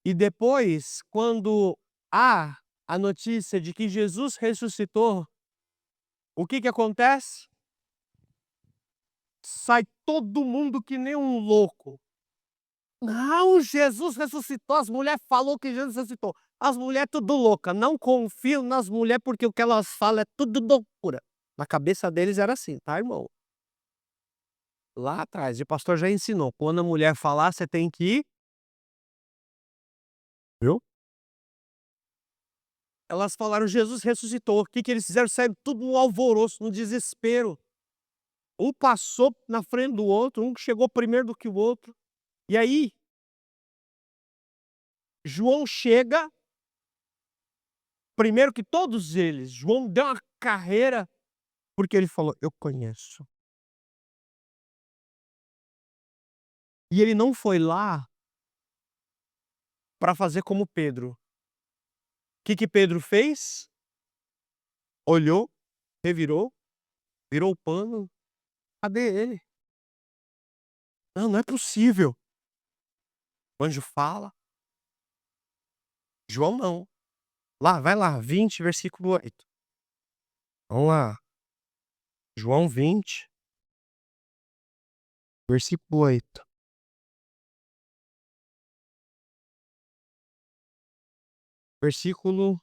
E depois, quando há a notícia de que Jesus ressuscitou, o que acontece? Sai todo mundo que nem um louco. Não, Jesus ressuscitou, as mulheres falou que Jesus ressuscitou. As mulheres tudo louca, não confiam nas mulheres porque o que elas falam é tudo loucura. Na cabeça deles era assim, tá, irmão? Lá atrás, e o pastor já ensinou, quando a mulher falar, você tem que ir, viu? Elas falaram: "Jesus ressuscitou". O que que eles fizeram? Saíram tudo no alvoroço, no desespero. Um passou na frente do outro, um chegou primeiro do que o outro. E aí, João chega, primeiro que todos eles. João deu uma carreira, porque ele falou: "Eu conheço". E ele não foi lá para fazer como Pedro. O que Pedro fez? Olhou, revirou, virou o pano. Cadê ele? Não, não é possível. O anjo fala. João não. Lá, vai lá, 20, versículo 8. Vamos lá. João 20, versículo 8. Versículo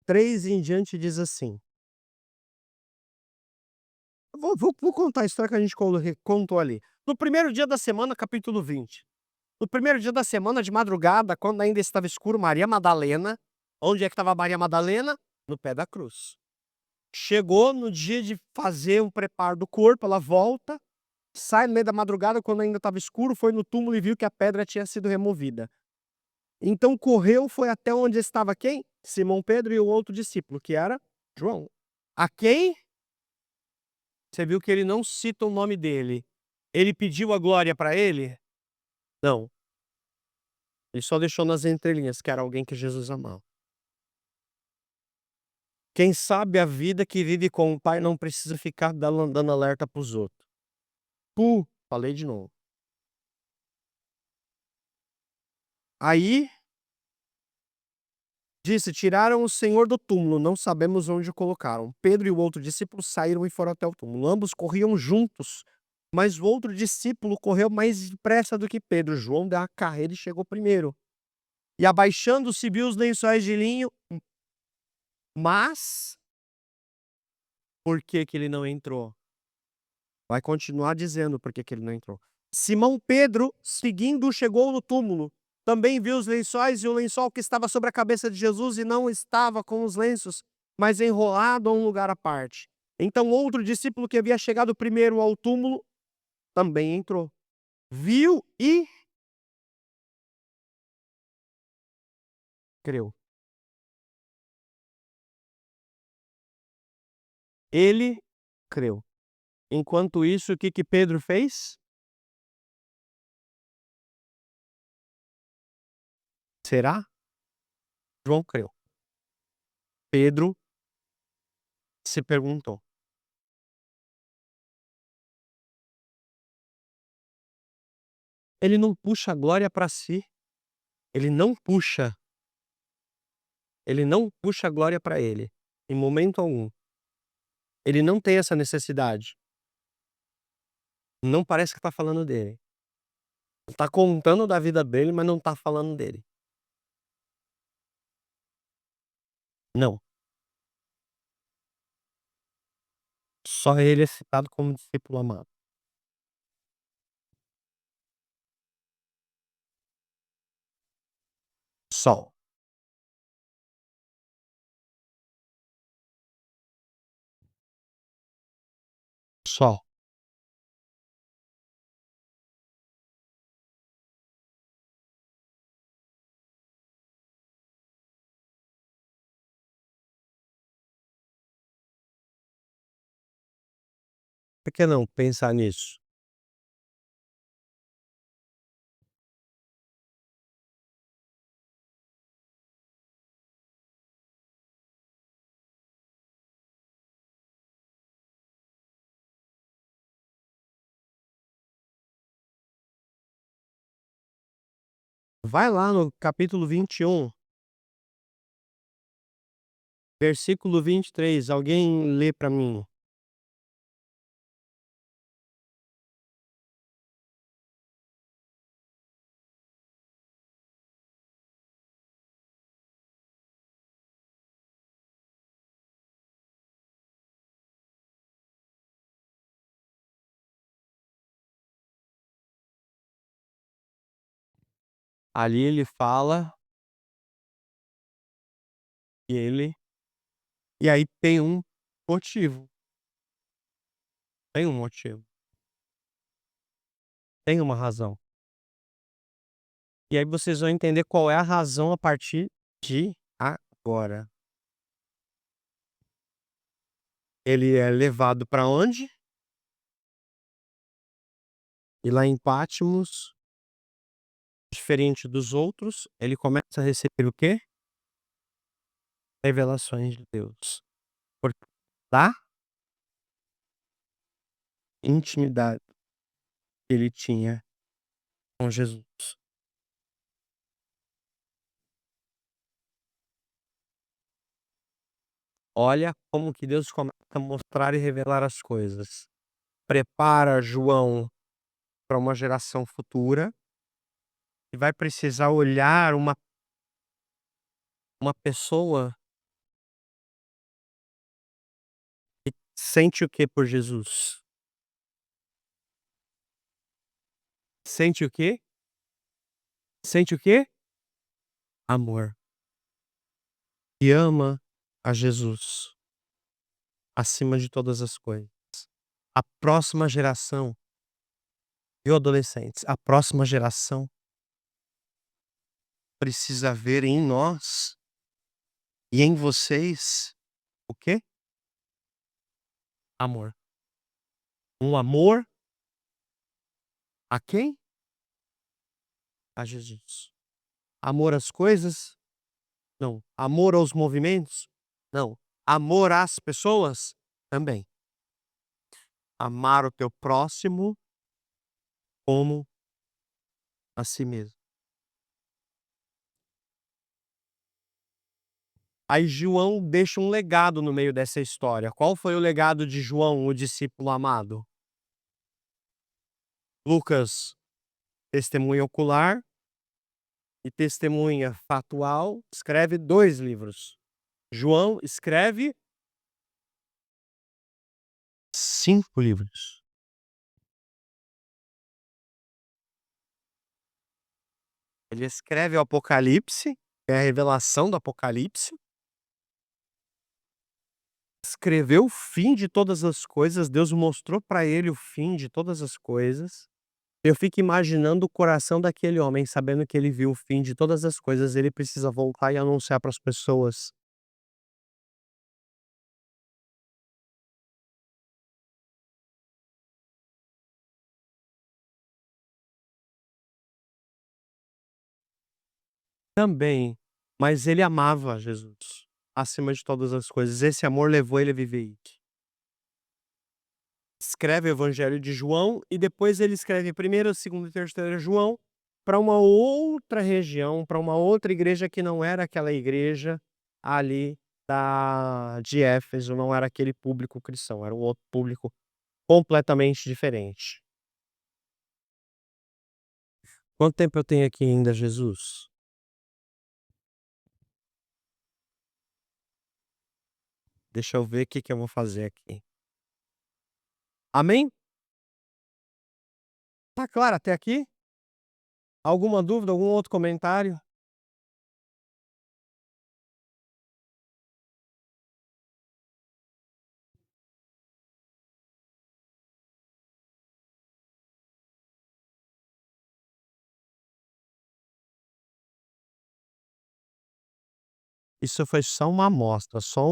3 em diante diz assim. Vou contar a história que a gente contou ali. No primeiro dia da semana, capítulo 20. No primeiro dia da semana, de madrugada, quando ainda estava escuro, Maria Madalena. Onde é que estava Maria Madalena? No pé da cruz. Chegou no dia de fazer o preparo do corpo, ela volta, sai no meio da madrugada, quando ainda estava escuro, foi no túmulo e viu que a pedra tinha sido removida. Então correu, foi até onde estava quem? Simão Pedro e o outro discípulo, que era João. A quem? Você viu que ele não cita o nome dele. Ele pediu a glória para ele? Não. Ele só deixou nas entrelinhas que era alguém que Jesus amava. Quem sabe a vida que vive com o Pai não precisa ficar dando alerta para os outros. Falei de novo. Aí disse: tiraram o Senhor do túmulo, não sabemos onde o colocaram. Pedro e o outro discípulo saíram e foram até o túmulo. Ambos corriam juntos, mas o outro discípulo correu mais depressa do que Pedro. João deu a carreira e chegou primeiro. E abaixando-se, viu os lençóis de linho, mas por que que ele não entrou? Vai continuar dizendo por que que ele não entrou. Simão Pedro, seguindo, chegou no túmulo. Também viu os lençóis e o lençol que estava sobre a cabeça de Jesus e não estava com os lenços, mas enrolado a um lugar à parte. Então outro discípulo que havia chegado primeiro ao túmulo também entrou. Viu e creu. Ele creu. Enquanto isso, o que que Pedro fez? Será? João creu. Pedro se perguntou. Ele não puxa a glória para si, ele não puxa, ele não puxa a glória para ele, em momento algum. Ele não tem essa necessidade. Não parece que tá falando dele. Tá contando da vida dele, mas não tá falando dele. Não. Só ele é citado como discípulo amado. Só. Só. Por que não pensar nisso? Vai lá no capítulo 21, versículo 23. Alguém lê para mim. Ali ele fala que ele e aí tem um motivo, tem um motivo, tem uma razão. E aí vocês vão entender qual é a razão a partir de agora. Ele é levado para onde? E lá em Patmos, diferente dos outros, ele começa a receber o quê? Revelações de Deus. Por da intimidade que ele tinha com Jesus. Olha como que Deus começa a mostrar e revelar as coisas. Prepara João para uma geração futura e vai precisar olhar uma pessoa que sente o que por Jesus? Sente o quê? Sente o quê? Amor. E ama a Jesus acima de todas as coisas. A próxima geração, viu, adolescentes? A próxima geração precisa ver em nós e em vocês o quê? Amor. Um amor a quem? A Jesus. Amor às coisas? Não. Amor aos movimentos? Não. Amor às pessoas? Também. Amar o teu próximo como a si mesmo. Aí João deixa um legado no meio dessa história. Qual foi o legado de João, o discípulo amado? Lucas, testemunha ocular e testemunha factual, escreve 2 livros. João escreve 5 livros. Ele escreve o Apocalipse, é a revelação do Apocalipse. Escreveu o fim de todas as coisas, Deus mostrou para ele o fim de todas as coisas. Eu fico imaginando o coração daquele homem, sabendo que ele viu o fim de todas as coisas, ele precisa voltar e anunciar para as pessoas Também, mas ele amava Jesus, acima de todas as coisas. Esse amor levou ele a viver isso. Escreve o Evangelho de João e depois ele escreve 1º, 2º e 3º João para uma outra região, para uma outra igreja que não era aquela igreja ali de Éfeso, não era aquele público cristão, era um outro público completamente diferente. Quanto tempo eu tenho aqui ainda, Jesus? Deixa eu ver o que que eu vou fazer aqui. Amém? Tá claro até aqui? Alguma dúvida, algum outro comentário? Isso foi só uma amostra, só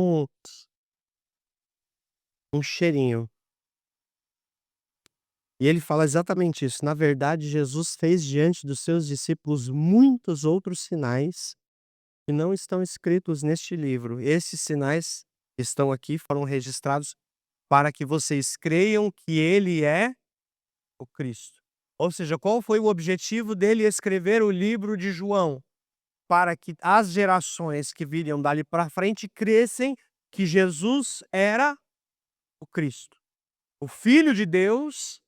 um cheirinho. E ele fala exatamente isso. Na verdade, Jesus fez diante dos seus discípulos muitos outros sinais que não estão escritos neste livro. Esses sinais que estão aqui foram registrados para que vocês creiam que ele é o Cristo. Ou seja, qual foi o objetivo dele escrever o livro de João? Para que as gerações que viriam dali para frente crescem que Jesus era o Cristo, o Filho de Deus,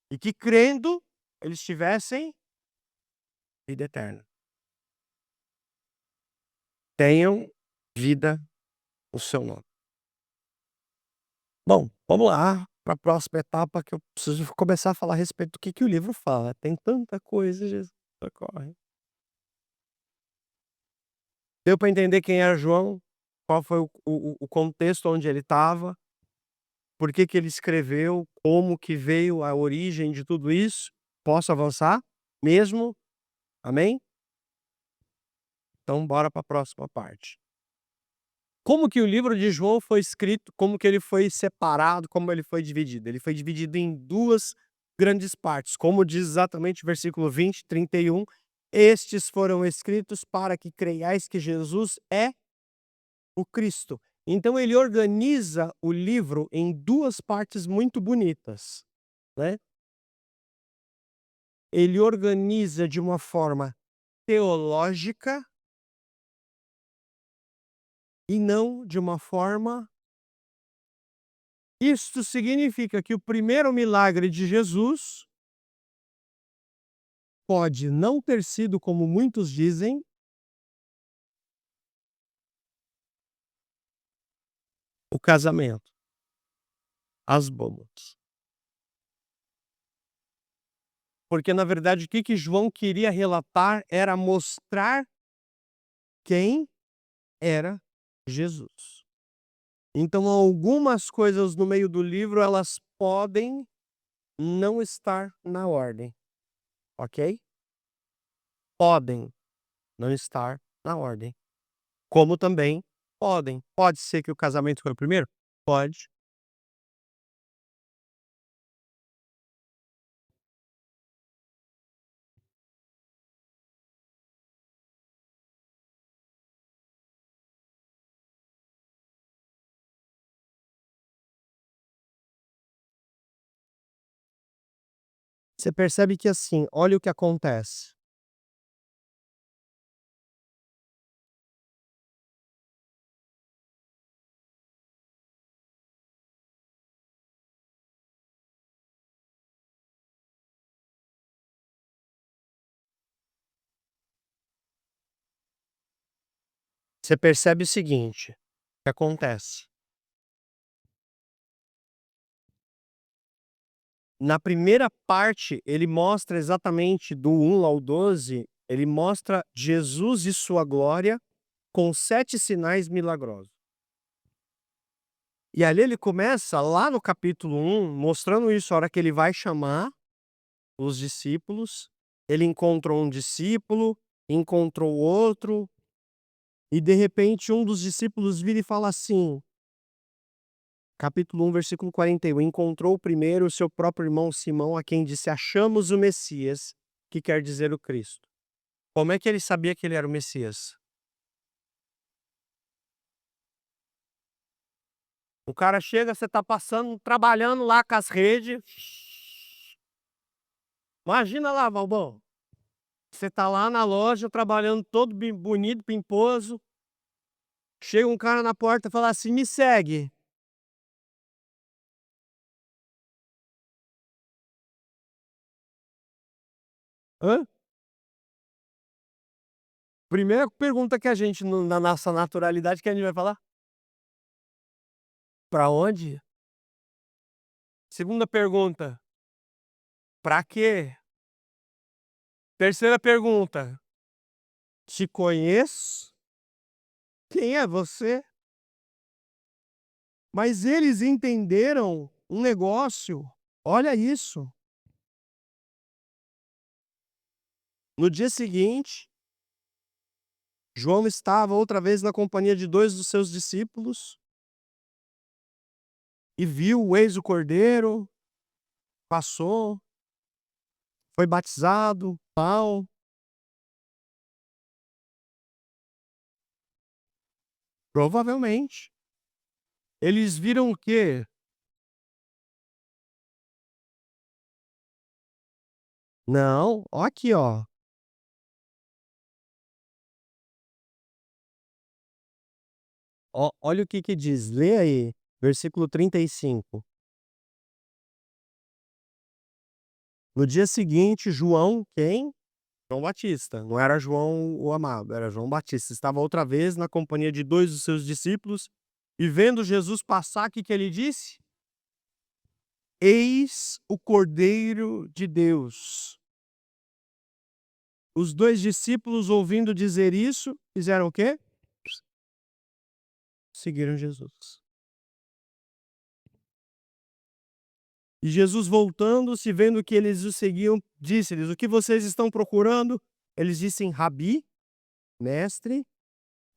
e que crendo eles tivessem vida eterna. Tenham vida no seu nome. Bom, vamos lá para a próxima etapa que eu preciso começar a falar a respeito do que o livro fala. Tem tanta coisa, Jesus, socorre. Deu para entender quem era João? Qual foi o contexto onde ele estava? Por que que ele escreveu? Como que veio a origem de tudo isso? Posso avançar mesmo? Amém? Então bora para a próxima parte. Como que o livro de João foi escrito, como que ele foi separado, como ele foi dividido? Ele foi dividido em 2 grandes partes, como diz exatamente o versículo 20, 31. Estes foram escritos para que creiais que Jesus é o Cristo. Então ele organiza o livro em 2 partes muito bonitas, né. Ele organiza de uma forma teológica e não de uma forma. Isto significa que o primeiro milagre de Jesus pode não ter sido como muitos dizem, o casamento, as bodas. Porque na verdade o que que João queria relatar era mostrar quem era Jesus. Então algumas coisas no meio do livro, elas podem não estar na ordem, ok? Podem não estar na ordem. Como também pode ser que o casamento foi o primeiro? Pode. Você percebe que assim, olha o que acontece. Você percebe o seguinte, o que acontece. Na primeira parte, ele mostra exatamente do 1 ao 12, ele mostra Jesus e sua glória com 7 sinais milagrosos. E ali ele começa lá no capítulo 1, mostrando isso, a hora que ele vai chamar os discípulos, ele encontrou um discípulo, encontrou outro, e de repente um dos discípulos vira e fala assim, capítulo 1, versículo 41, encontrou primeiro o seu próprio irmão Simão, a quem disse: achamos o Messias, que quer dizer o Cristo. Como é que ele sabia que ele era o Messias? O cara chega, você tá passando, trabalhando lá com as redes. Imagina lá, Valbão, você tá lá na loja trabalhando todo bonito, pimposo. Chega um cara na porta e fala assim: "Me segue". Hã? Primeira pergunta que a gente, na nossa naturalidade, que a gente vai falar: "Pra onde?". Segunda pergunta: "Pra quê?". Terceira pergunta: "Te conheço? Quem é você?". Mas eles entenderam um negócio, olha isso. No dia seguinte, João estava outra vez na companhia de 2 dos seus discípulos e viu o eis o cordeiro, passou, foi batizado, tal. Provavelmente. Eles viram o quê? Não, ó aqui, ó. Ó, olha o que que diz, lê aí, versículo 35. No dia seguinte, João quem? João Batista, não era João o amado, era João Batista. Estava outra vez na companhia de 2 dos seus discípulos e vendo Jesus passar, que ele disse? Eis o Cordeiro de Deus. Os 2 discípulos, ouvindo dizer isso, fizeram o quê? Seguiram Jesus. E Jesus, voltando-se, vendo que eles o seguiam, disse-lhes: "O que vocês estão procurando?". Eles dizem: "Rabi", mestre.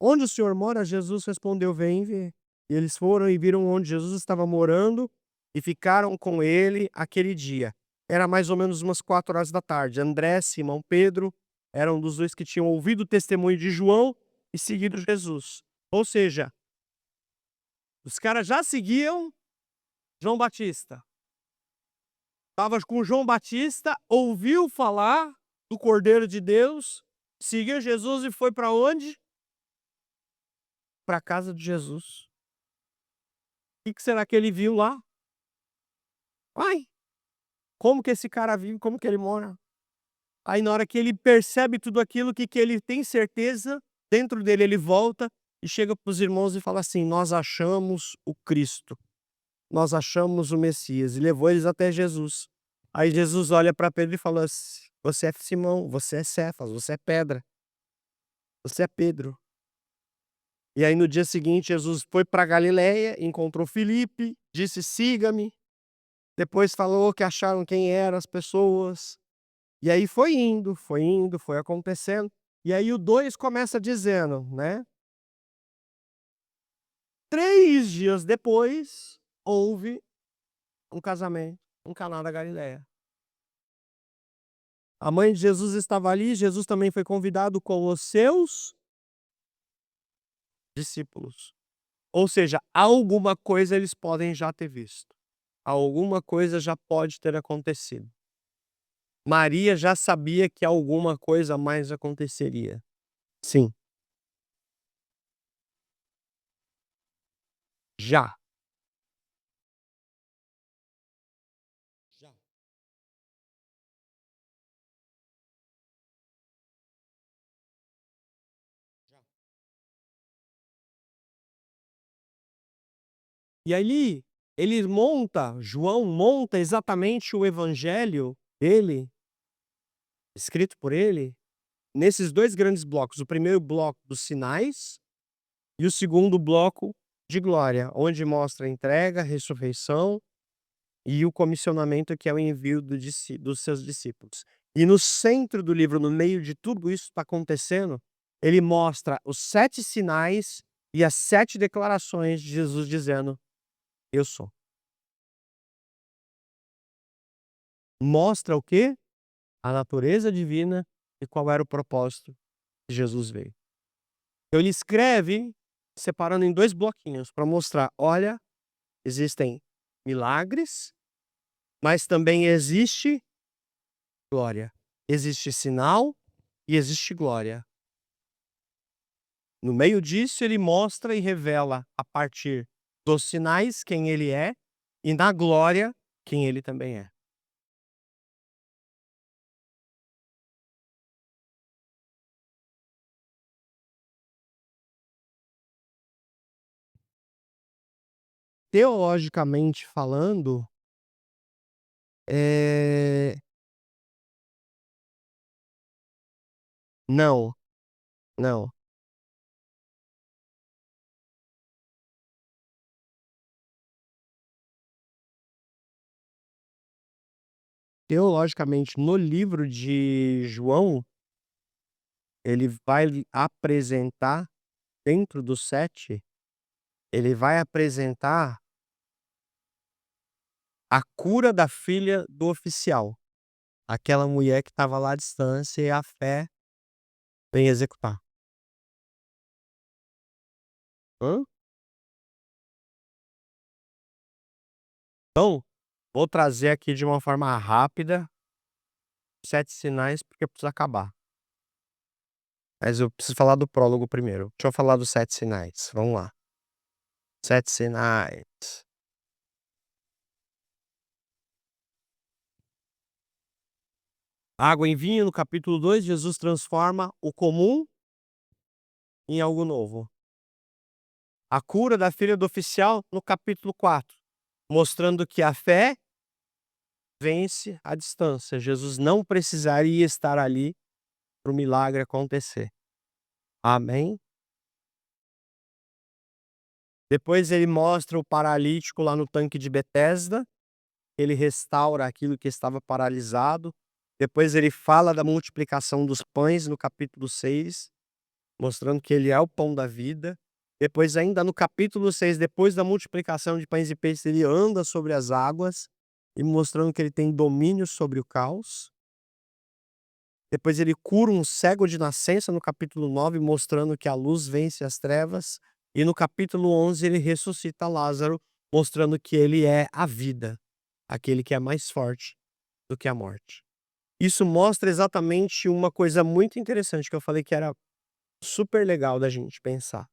"Onde o senhor mora?". Jesus respondeu: "Vem ver". E eles foram e viram onde Jesus estava morando e ficaram com ele aquele dia. Era mais ou menos umas 4 horas da tarde. André, Simão Pedro, eram dos 2 que tinham ouvido o testemunho de João e seguido Jesus. Ou seja, os caras já seguiam João Batista. Estava com João Batista, ouviu falar do Cordeiro de Deus, seguiu Jesus e foi para onde? Para a casa de Jesus. O que será que ele viu lá? Ai, como que esse cara vive, como que ele mora? Aí na hora que ele percebe tudo aquilo, que ele tem certeza, dentro dele ele volta e chega para os irmãos e fala assim: "Nós achamos o Cristo, nós achamos o Messias", e levou eles até Jesus. Aí Jesus olha para Pedro e fala assim: "Você é Simão, você é Cefas, você é pedra, você é Pedro". E aí no dia seguinte Jesus foi para Galileia, encontrou Filipe, disse: "Siga-me". Depois falou que acharam quem eram as pessoas. E aí foi indo, foi acontecendo. E aí o 2 começa dizendo, né: 3 dias depois, houve um casamento, um Caná da Galileia. A mãe de Jesus estava ali, Jesus também foi convidado com os seus discípulos. Ou seja, alguma coisa eles podem já ter visto. Alguma coisa já pode ter acontecido. Maria já sabia que alguma coisa mais aconteceria. Sim, já. Já. Já. E ali, João monta exatamente o evangelho dele, escrito por ele, nesses 2 grandes blocos. O primeiro bloco dos sinais e o segundo bloco de glória, onde mostra a entrega, a ressurreição e o comissionamento, que é o envio dos seus discípulos. E no centro do livro, no meio de tudo isso que está acontecendo, ele mostra os 7 sinais e as 7 declarações de Jesus dizendo: "Eu sou". Mostra o quê? A natureza divina e qual era o propósito que Jesus veio. Então ele escreve separando em 2 bloquinhos para mostrar: olha, existem milagres, mas também existe glória. Existe sinal e existe glória. No meio disso, ele mostra e revela, a partir dos sinais, quem ele é, e na glória, quem ele também é. Teologicamente falando, eh, não, não. Teologicamente, no livro de João, ele vai apresentar, dentro dos 7, ele vai apresentar a cura da filha do oficial, aquela mulher que estava lá à distância e a fé vem executar. Hã? Então, vou trazer aqui de uma forma rápida, 7 sinais, porque precisa acabar. Mas eu preciso falar do prólogo primeiro. Deixa eu falar dos 7 sinais, vamos lá. 7 sinais. Água em vinho, no capítulo 2, Jesus transforma o comum em algo novo. A cura da filha do oficial, no capítulo 4, mostrando que a fé vence a distância. Jesus não precisaria estar ali para o milagre acontecer. Amém? Depois ele mostra o paralítico lá no tanque de Betesda, ele restaura aquilo que estava paralisado. Depois ele fala da multiplicação dos pães no capítulo 6, mostrando que ele é o pão da vida. Depois ainda no capítulo 6, depois da multiplicação de pães e peixes, ele anda sobre as águas e mostrando que ele tem domínio sobre o caos. Depois ele cura um cego de nascença no capítulo 9, mostrando que a luz vence as trevas. E no capítulo 11 ele ressuscita Lázaro, mostrando que ele é a vida, aquele que é mais forte do que a morte. Isso mostra exatamente uma coisa muito interessante que eu falei que era super legal da gente pensar.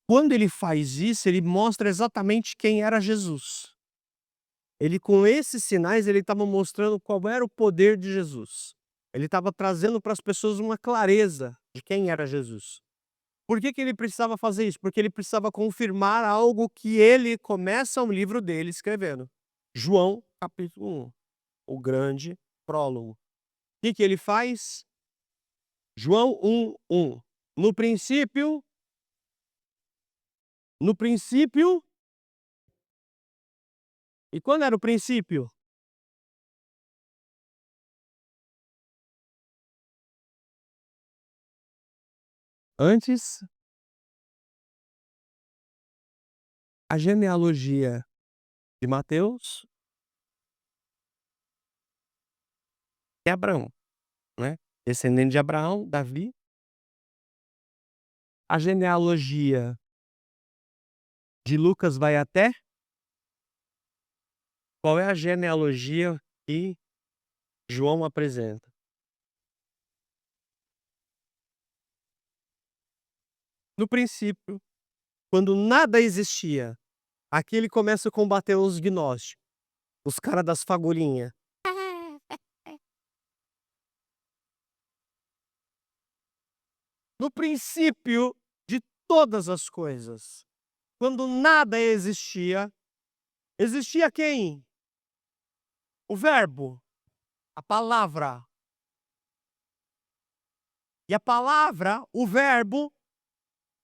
Quando ele faz isso, ele mostra exatamente quem era Jesus. Ele, com esses sinais, ele estava mostrando qual era o poder de Jesus. Ele estava trazendo para as pessoas uma clareza de quem era Jesus. Por que que ele precisava fazer isso? Porque ele precisava confirmar algo que ele começa o livro dele escrevendo. João, capítulo 1, o grande prólogo. O que que ele faz? João 1:1. No princípio, no princípio, e quando era o princípio? Antes, a genealogia de Mateus é Abraão, né? Descendente de Abraão, Davi. A genealogia de Lucas vai até? Qual é a genealogia que João apresenta? No princípio, quando nada existia, aqui ele começa a combater os gnósticos, os cara das fagulhinha. No princípio de todas as coisas, quando nada existia, existia quem? O verbo, a palavra. E a palavra, o verbo,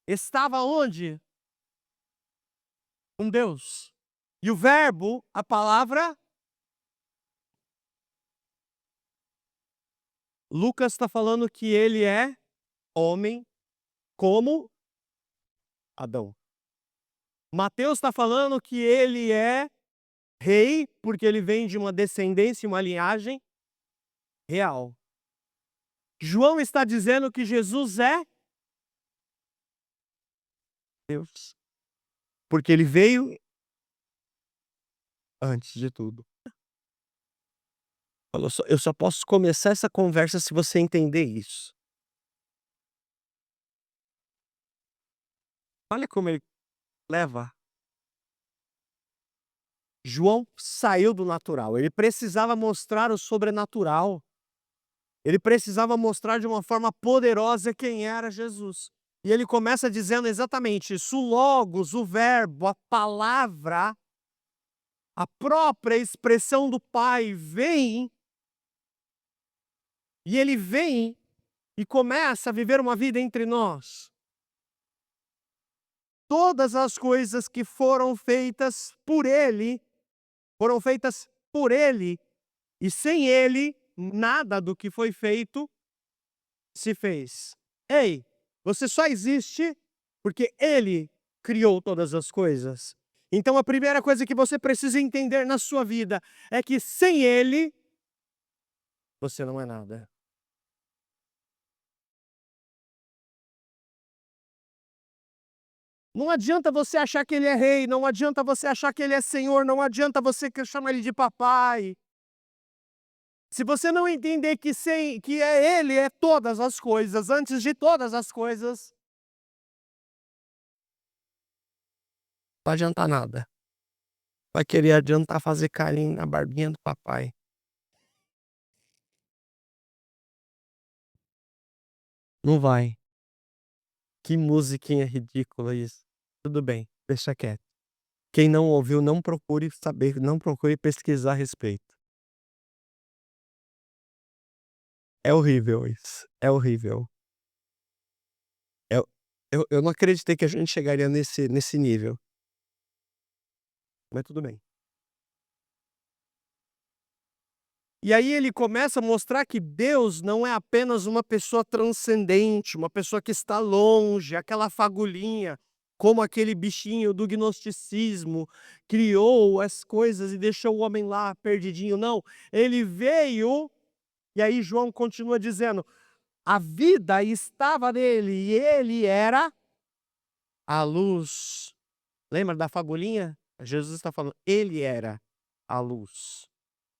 estava onde? Com Deus. E o verbo, a palavra, Lucas está falando que ele é homem como Adão. Mateus está falando que ele é rei, porque ele vem de uma descendência, uma linhagem real. João está dizendo que Jesus é Deus, porque ele veio antes de tudo. Eu só posso começar essa conversa se você entender isso. Olha como ele leva. João saiu do natural, ele precisava mostrar o sobrenatural. Ele precisava mostrar de uma forma poderosa quem era Jesus. E ele começa dizendo exatamente isso: o logos, o verbo, a palavra, a própria expressão do Pai vem, e ele vem e começa a viver uma vida entre nós. Todas as coisas que foram feitas por ele, foram feitas por ele, e sem ele, nada do que foi feito se fez. Ei, você só existe porque ele criou todas as coisas. Então a primeira coisa que você precisa entender na sua vida é que sem ele, você não é nada. Não adianta você achar que ele é rei, não adianta você achar que ele é senhor, não adianta você chamar ele de papai. Se você não entender que ele é todas as coisas, antes de todas as coisas, não vai adiantar nada. Vai querer adiantar fazer carinho na barbinha do papai. Não vai. Que musiquinha ridícula isso. Tudo bem, deixa quieto. Quem não ouviu, não procure saber, não procure pesquisar a respeito. É horrível isso, é horrível. Eu eu não acreditei que a gente chegaria nesse nível, mas tudo bem. E aí ele começa a mostrar que Deus não é apenas uma pessoa transcendente, uma pessoa que está longe, aquela fagulhinha, como aquele bichinho do gnosticismo, criou as coisas e deixou o homem lá perdidinho. Não, ele veio, e aí João continua dizendo: a vida estava nele e ele era a luz. Lembra da fagulhinha? Jesus está falando, ele era a luz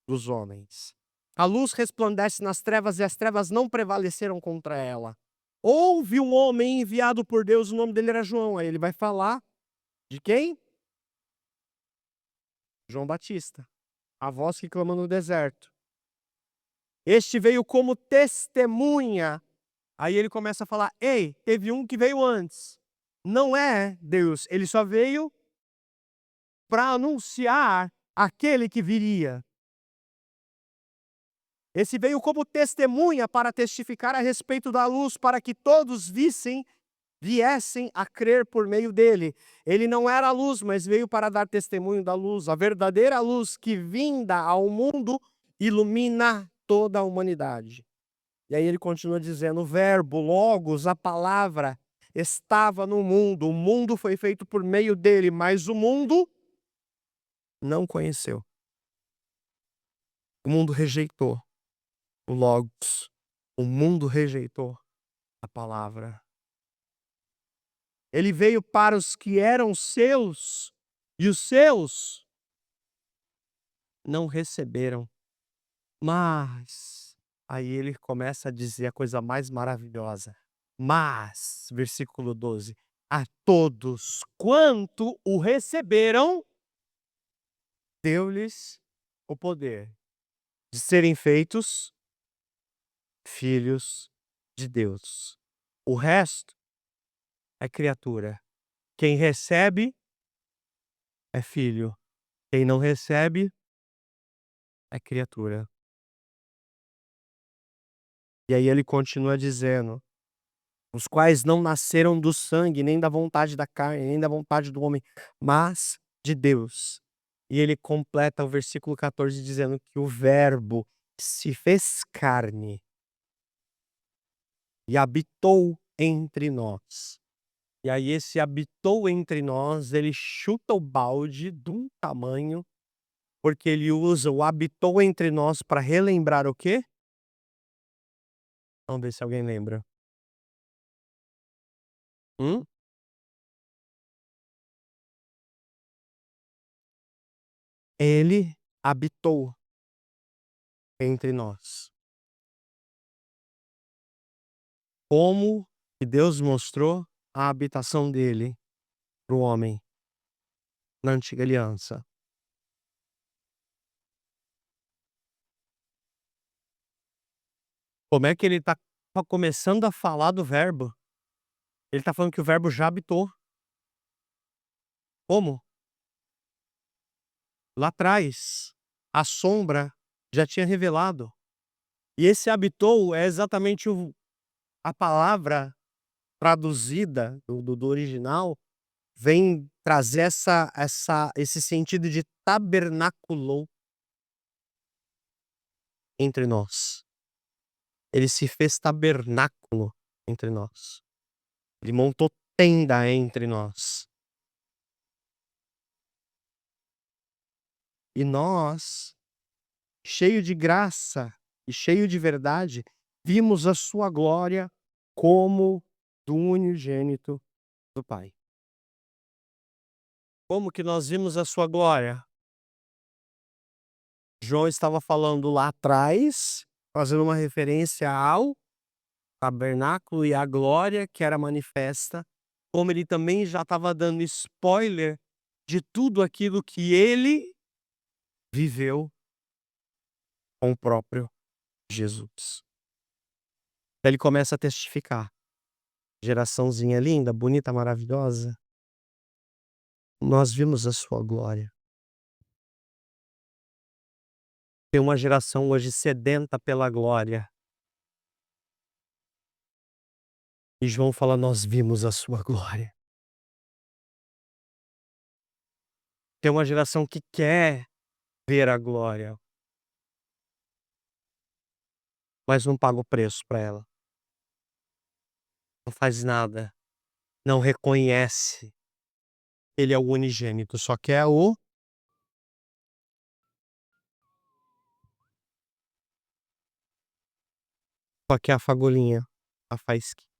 dos homens. A luz resplandece nas trevas e as trevas não prevaleceram contra ela. Houve um homem enviado por Deus, o nome dele era João. Aí ele vai falar de quem? João Batista, a voz que clama no deserto. Este veio como testemunha. Aí ele começa a falar: ei, teve um que veio antes. Não é Deus, ele só veio para anunciar aquele que viria. Esse veio como testemunha para testificar a respeito da luz, para que todos viessem a crer por meio dele. Ele não era a luz, mas veio para dar testemunho da luz. A verdadeira luz que vinda ao mundo ilumina toda a humanidade. E aí ele continua dizendo: o verbo, logos, a palavra, estava no mundo. O mundo foi feito por meio dele, mas o mundo não conheceu. O mundo rejeitou o logos. O mundo rejeitou a palavra. Ele veio para os que eram seus, e os seus não receberam. Mas, aí ele começa a dizer a coisa mais maravilhosa. Mas, versículo 12, a todos quanto o receberam, deu-lhes o poder de serem feitos filhos de Deus. O resto é criatura. Quem recebe é filho. Quem não recebe é criatura. E aí ele continua dizendo: os quais não nasceram do sangue, nem da vontade da carne, nem da vontade do homem, mas de Deus. E ele completa o versículo 14 dizendo que o verbo se fez carne e habitou entre nós. E aí esse habitou entre nós, ele chuta o balde de um tamanho, porque ele usa o habitou entre nós para relembrar o quê? Vamos ver se alguém lembra. Hum? Ele habitou entre nós. Como que Deus mostrou a habitação dele para o homem na antiga aliança? Como é que ele está começando a falar do verbo? Ele está falando que o verbo já habitou. Como? Lá atrás, a sombra já tinha revelado. E esse habitou é exatamente a palavra traduzida do original, vem trazer esse sentido de tabernaculou entre nós. Ele se fez tabernáculo entre nós. Ele montou tenda entre nós. E nós, cheio de graça e cheio de verdade, vimos a sua glória como do unigênito do Pai. Como que nós vimos a sua glória? João estava falando lá atrás, fazendo uma referência ao tabernáculo e à glória que era manifesta, como ele também já estava dando spoiler de tudo aquilo que ele viveu com o próprio Jesus. Ele começa a testificar. Geraçãozinha linda, bonita, maravilhosa. Nós vimos a sua glória. Tem uma geração hoje sedenta pela glória. E João fala: nós vimos a sua glória. Tem uma geração que quer ver a glória, mas não paga o preço para ela. Não faz nada. Não reconhece. Ele é o unigênito, só quer a fagulhinha, a faísquinha.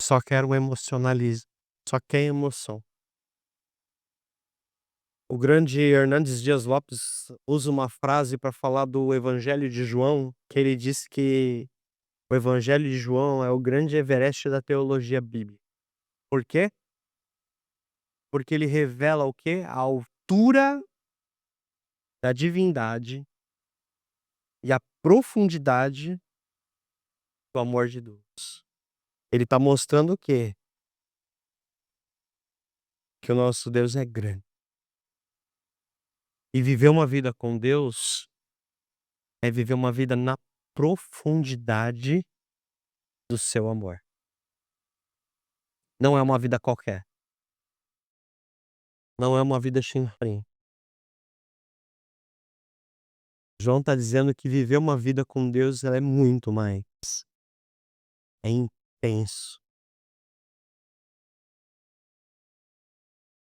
Só quer o emocionalismo, só quer emoção. O grande Hernandes Dias Lopes usa uma frase para falar do Evangelho de João, que ele diz que o Evangelho de João é o grande Everest da teologia bíblica. Por quê? Porque ele revela o quê? A altura da divindade e a profundidade do amor de Deus. Ele está mostrando o quê? Que o nosso Deus é grande. E viver uma vida com Deus é viver uma vida na profundidade do seu amor. Não é uma vida qualquer. Não é uma vida chinfrim. João está dizendo que viver uma vida com Deus ela é muito mais. É intenso.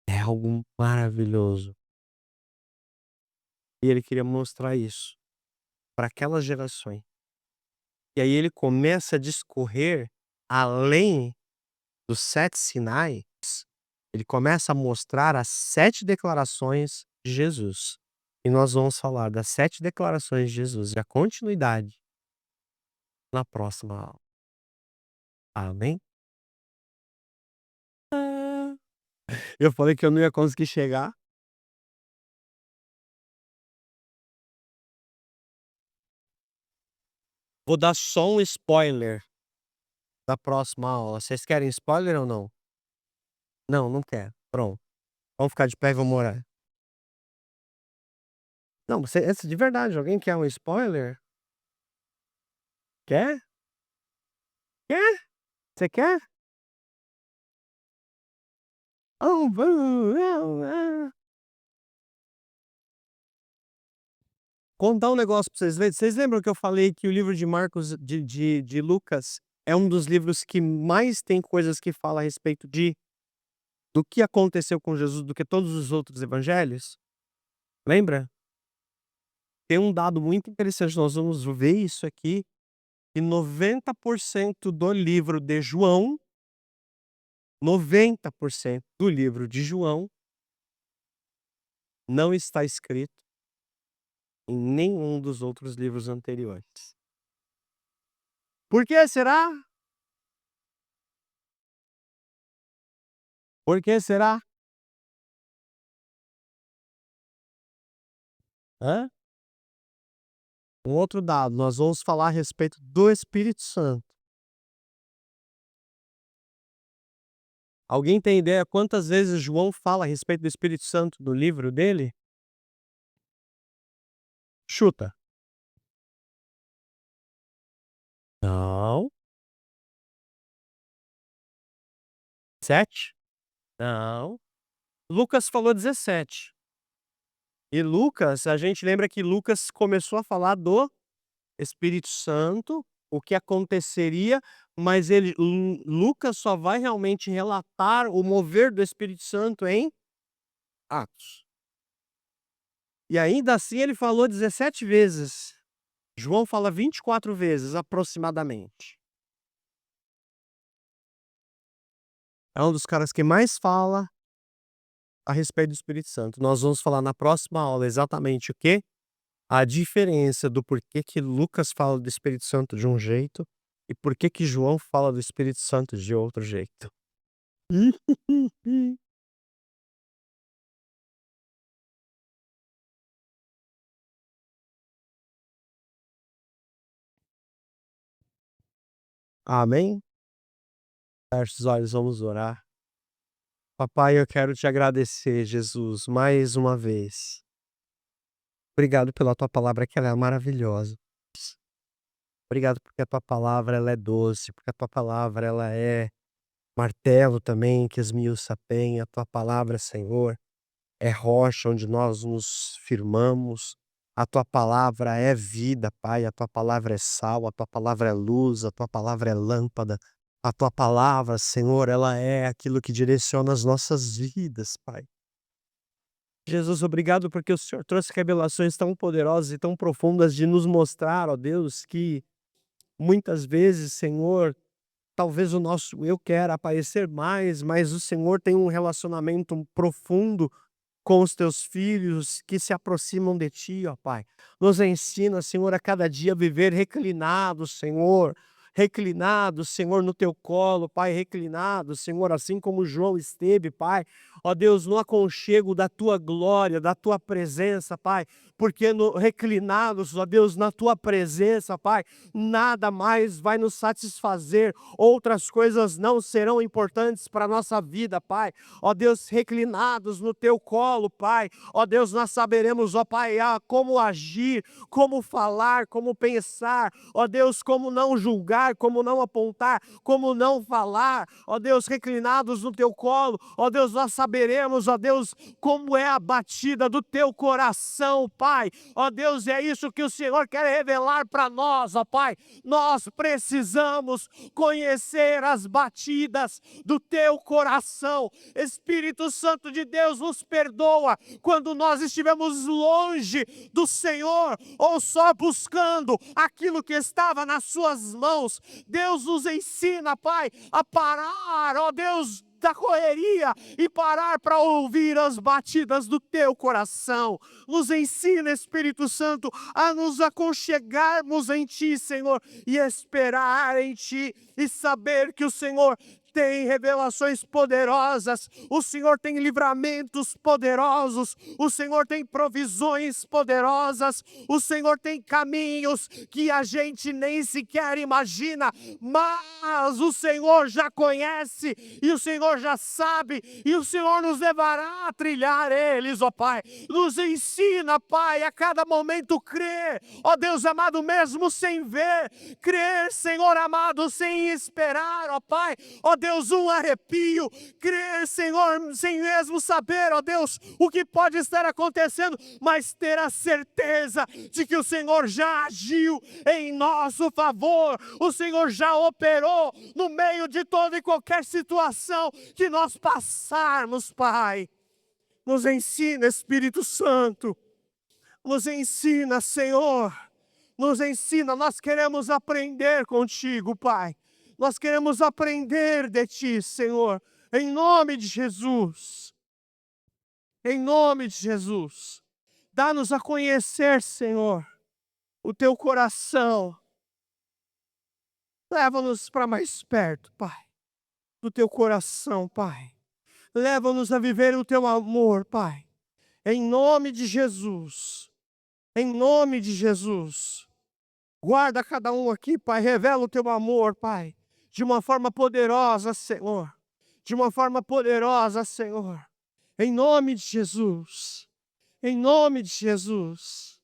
É algo maravilhoso. E ele queria mostrar isso para aquelas gerações. E aí ele começa a discorrer além dos 7 sinais, ele começa a mostrar as 7 declarações de Jesus. E nós vamos falar das 7 declarações de Jesus e a continuidade na próxima aula. Amém? Eu falei que eu não ia conseguir chegar. Vou dar só um spoiler da próxima aula. Vocês querem spoiler ou não? Não, não quer. Pronto. Vamos ficar de pé e vamos orar. Não, de verdade, alguém quer um spoiler? Quer? Quer? Você quer? Oh, contar um negócio pra vocês verem. Vocês lembram que eu falei que o livro de Marcos, de Lucas, é um dos livros que mais tem coisas que fala a respeito do que aconteceu com Jesus do que todos os outros evangelhos? Lembra? Tem um dado muito interessante, nós vamos ver isso aqui, que 90% do livro de João, 90% do livro de João não está escrito em nenhum dos outros livros anteriores. Por que será? Por que será? Hã? Um outro dado, nós vamos falar a respeito do Espírito Santo. Alguém tem ideia quantas vezes João fala a respeito do Espírito Santo no livro dele? Chuta. Não. 7? Não. Lucas falou 17. E Lucas, a gente lembra que Lucas começou a falar do Espírito Santo, o que aconteceria, mas Lucas só vai realmente relatar o mover do Espírito Santo em Atos. E ainda assim ele falou 17 vezes. João fala 24 vezes aproximadamente. É um dos caras que mais fala a respeito do Espírito Santo. Nós vamos falar na próxima aula exatamente o quê? A diferença do porquê que Lucas fala do Espírito Santo de um jeito e porquê que João fala do Espírito Santo de outro jeito. Amém? Feche os olhos, vamos orar. Papai, eu quero te agradecer, Jesus, mais uma vez. Obrigado pela tua palavra, que ela é maravilhosa. Obrigado porque a tua palavra ela é doce, porque a tua palavra ela é martelo também que esmiuça a penha. A tua palavra, Senhor, é rocha onde nós nos firmamos. A tua palavra é vida, Pai. A tua palavra é sal, a tua palavra é luz, a tua palavra é lâmpada. A tua palavra, Senhor, ela é aquilo que direciona as nossas vidas, Pai. Jesus, obrigado porque o Senhor trouxe revelações tão poderosas e tão profundas de nos mostrar, ó Deus, que muitas vezes, Senhor, talvez o nosso eu quer aparecer mais, mas o Senhor tem um relacionamento profundo com os teus filhos que se aproximam de ti, ó Pai. Nos ensina, Senhor, a cada dia viver reclinados, Senhor, no teu colo, Pai, reclinados, Senhor, assim como João esteve, Pai, ó Deus, no aconchego da tua glória, da tua presença, Pai, porque reclinados, ó Deus, na tua presença, Pai, nada mais vai nos satisfazer, outras coisas não serão importantes para a nossa vida, Pai. Ó Deus, reclinados no teu colo, Pai. Ó Deus, nós saberemos, ó Pai, como agir, como falar, como pensar. Ó Deus, como não julgar, como não apontar, como não falar. Ó Deus, reclinados no teu colo. Ó Deus, nós saberemos, ó Deus, como é a batida do teu coração, Pai. Ó Deus, é isso que o Senhor quer revelar para nós, ó Pai. Nós precisamos conhecer as batidas do teu coração. Espírito Santo de Deus, nos perdoa quando nós estivemos longe do Senhor ou só buscando aquilo que estava nas suas mãos. Deus nos ensina, Pai, a parar, ó Deus, da correria e parar para ouvir as batidas do teu coração. Nos ensina, Espírito Santo, a nos aconchegarmos em ti, Senhor, e esperar em ti e saber que o Senhor tem revelações poderosas, o Senhor tem livramentos poderosos, o Senhor tem provisões poderosas, o Senhor tem caminhos que a gente nem sequer imagina, mas o Senhor já conhece e o Senhor já sabe e o Senhor nos levará a trilhar eles, ó Pai. Nos ensina, Pai, a cada momento crer, ó Deus amado, mesmo sem ver, crer, Senhor amado, sem esperar, ó Pai, ó Deus, um arrepio, crer, Senhor, sem mesmo saber, ó Deus, o que pode estar acontecendo, mas ter a certeza de que o Senhor já agiu em nosso favor, o Senhor já operou no meio de toda e qualquer situação que nós passarmos, Pai. Nos ensina, Espírito Santo, Nos ensina, Senhor. Nos ensina, nós queremos aprender contigo, Pai. Nós queremos aprender de ti, Senhor. Em nome de Jesus. Em nome de Jesus. Dá-nos a conhecer, Senhor, o teu coração. Leva-nos para mais perto, Pai, do teu coração, Pai. Leva-nos a viver o teu amor, Pai. Em nome de Jesus. Em nome de Jesus. Guarda cada um aqui, Pai. Revela o teu amor, Pai. De uma forma poderosa, Senhor. De uma forma poderosa, Senhor. Em nome de Jesus. Em nome de Jesus.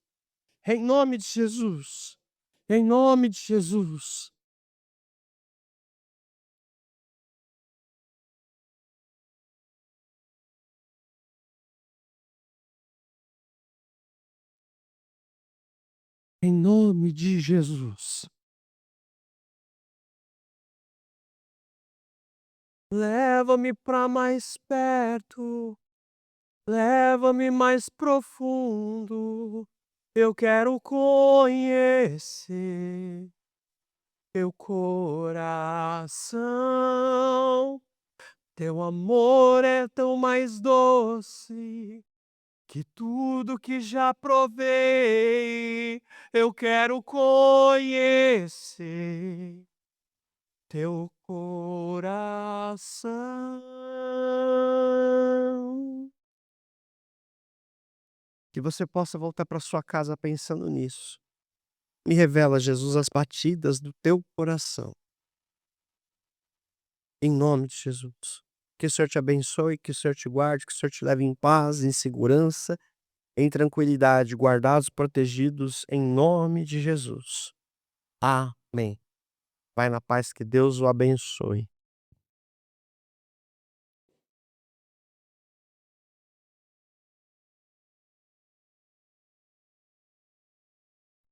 Em nome de Jesus. Em nome de Jesus. Em nome de Jesus. Leva-me para mais perto. Leva-me mais profundo. Eu quero conhecer teu coração. Teu amor é tão mais doce que tudo que já provei. Eu quero conhecer teu coração. Que você possa voltar para sua casa pensando nisso. Me revela, Jesus, as batidas do teu coração. Em nome de Jesus. Que o Senhor te abençoe, que o Senhor te guarde, que o Senhor te leve em paz, em segurança, em tranquilidade, guardados, protegidos, em nome de Jesus. Amém. Vai na paz, que Deus o abençoe.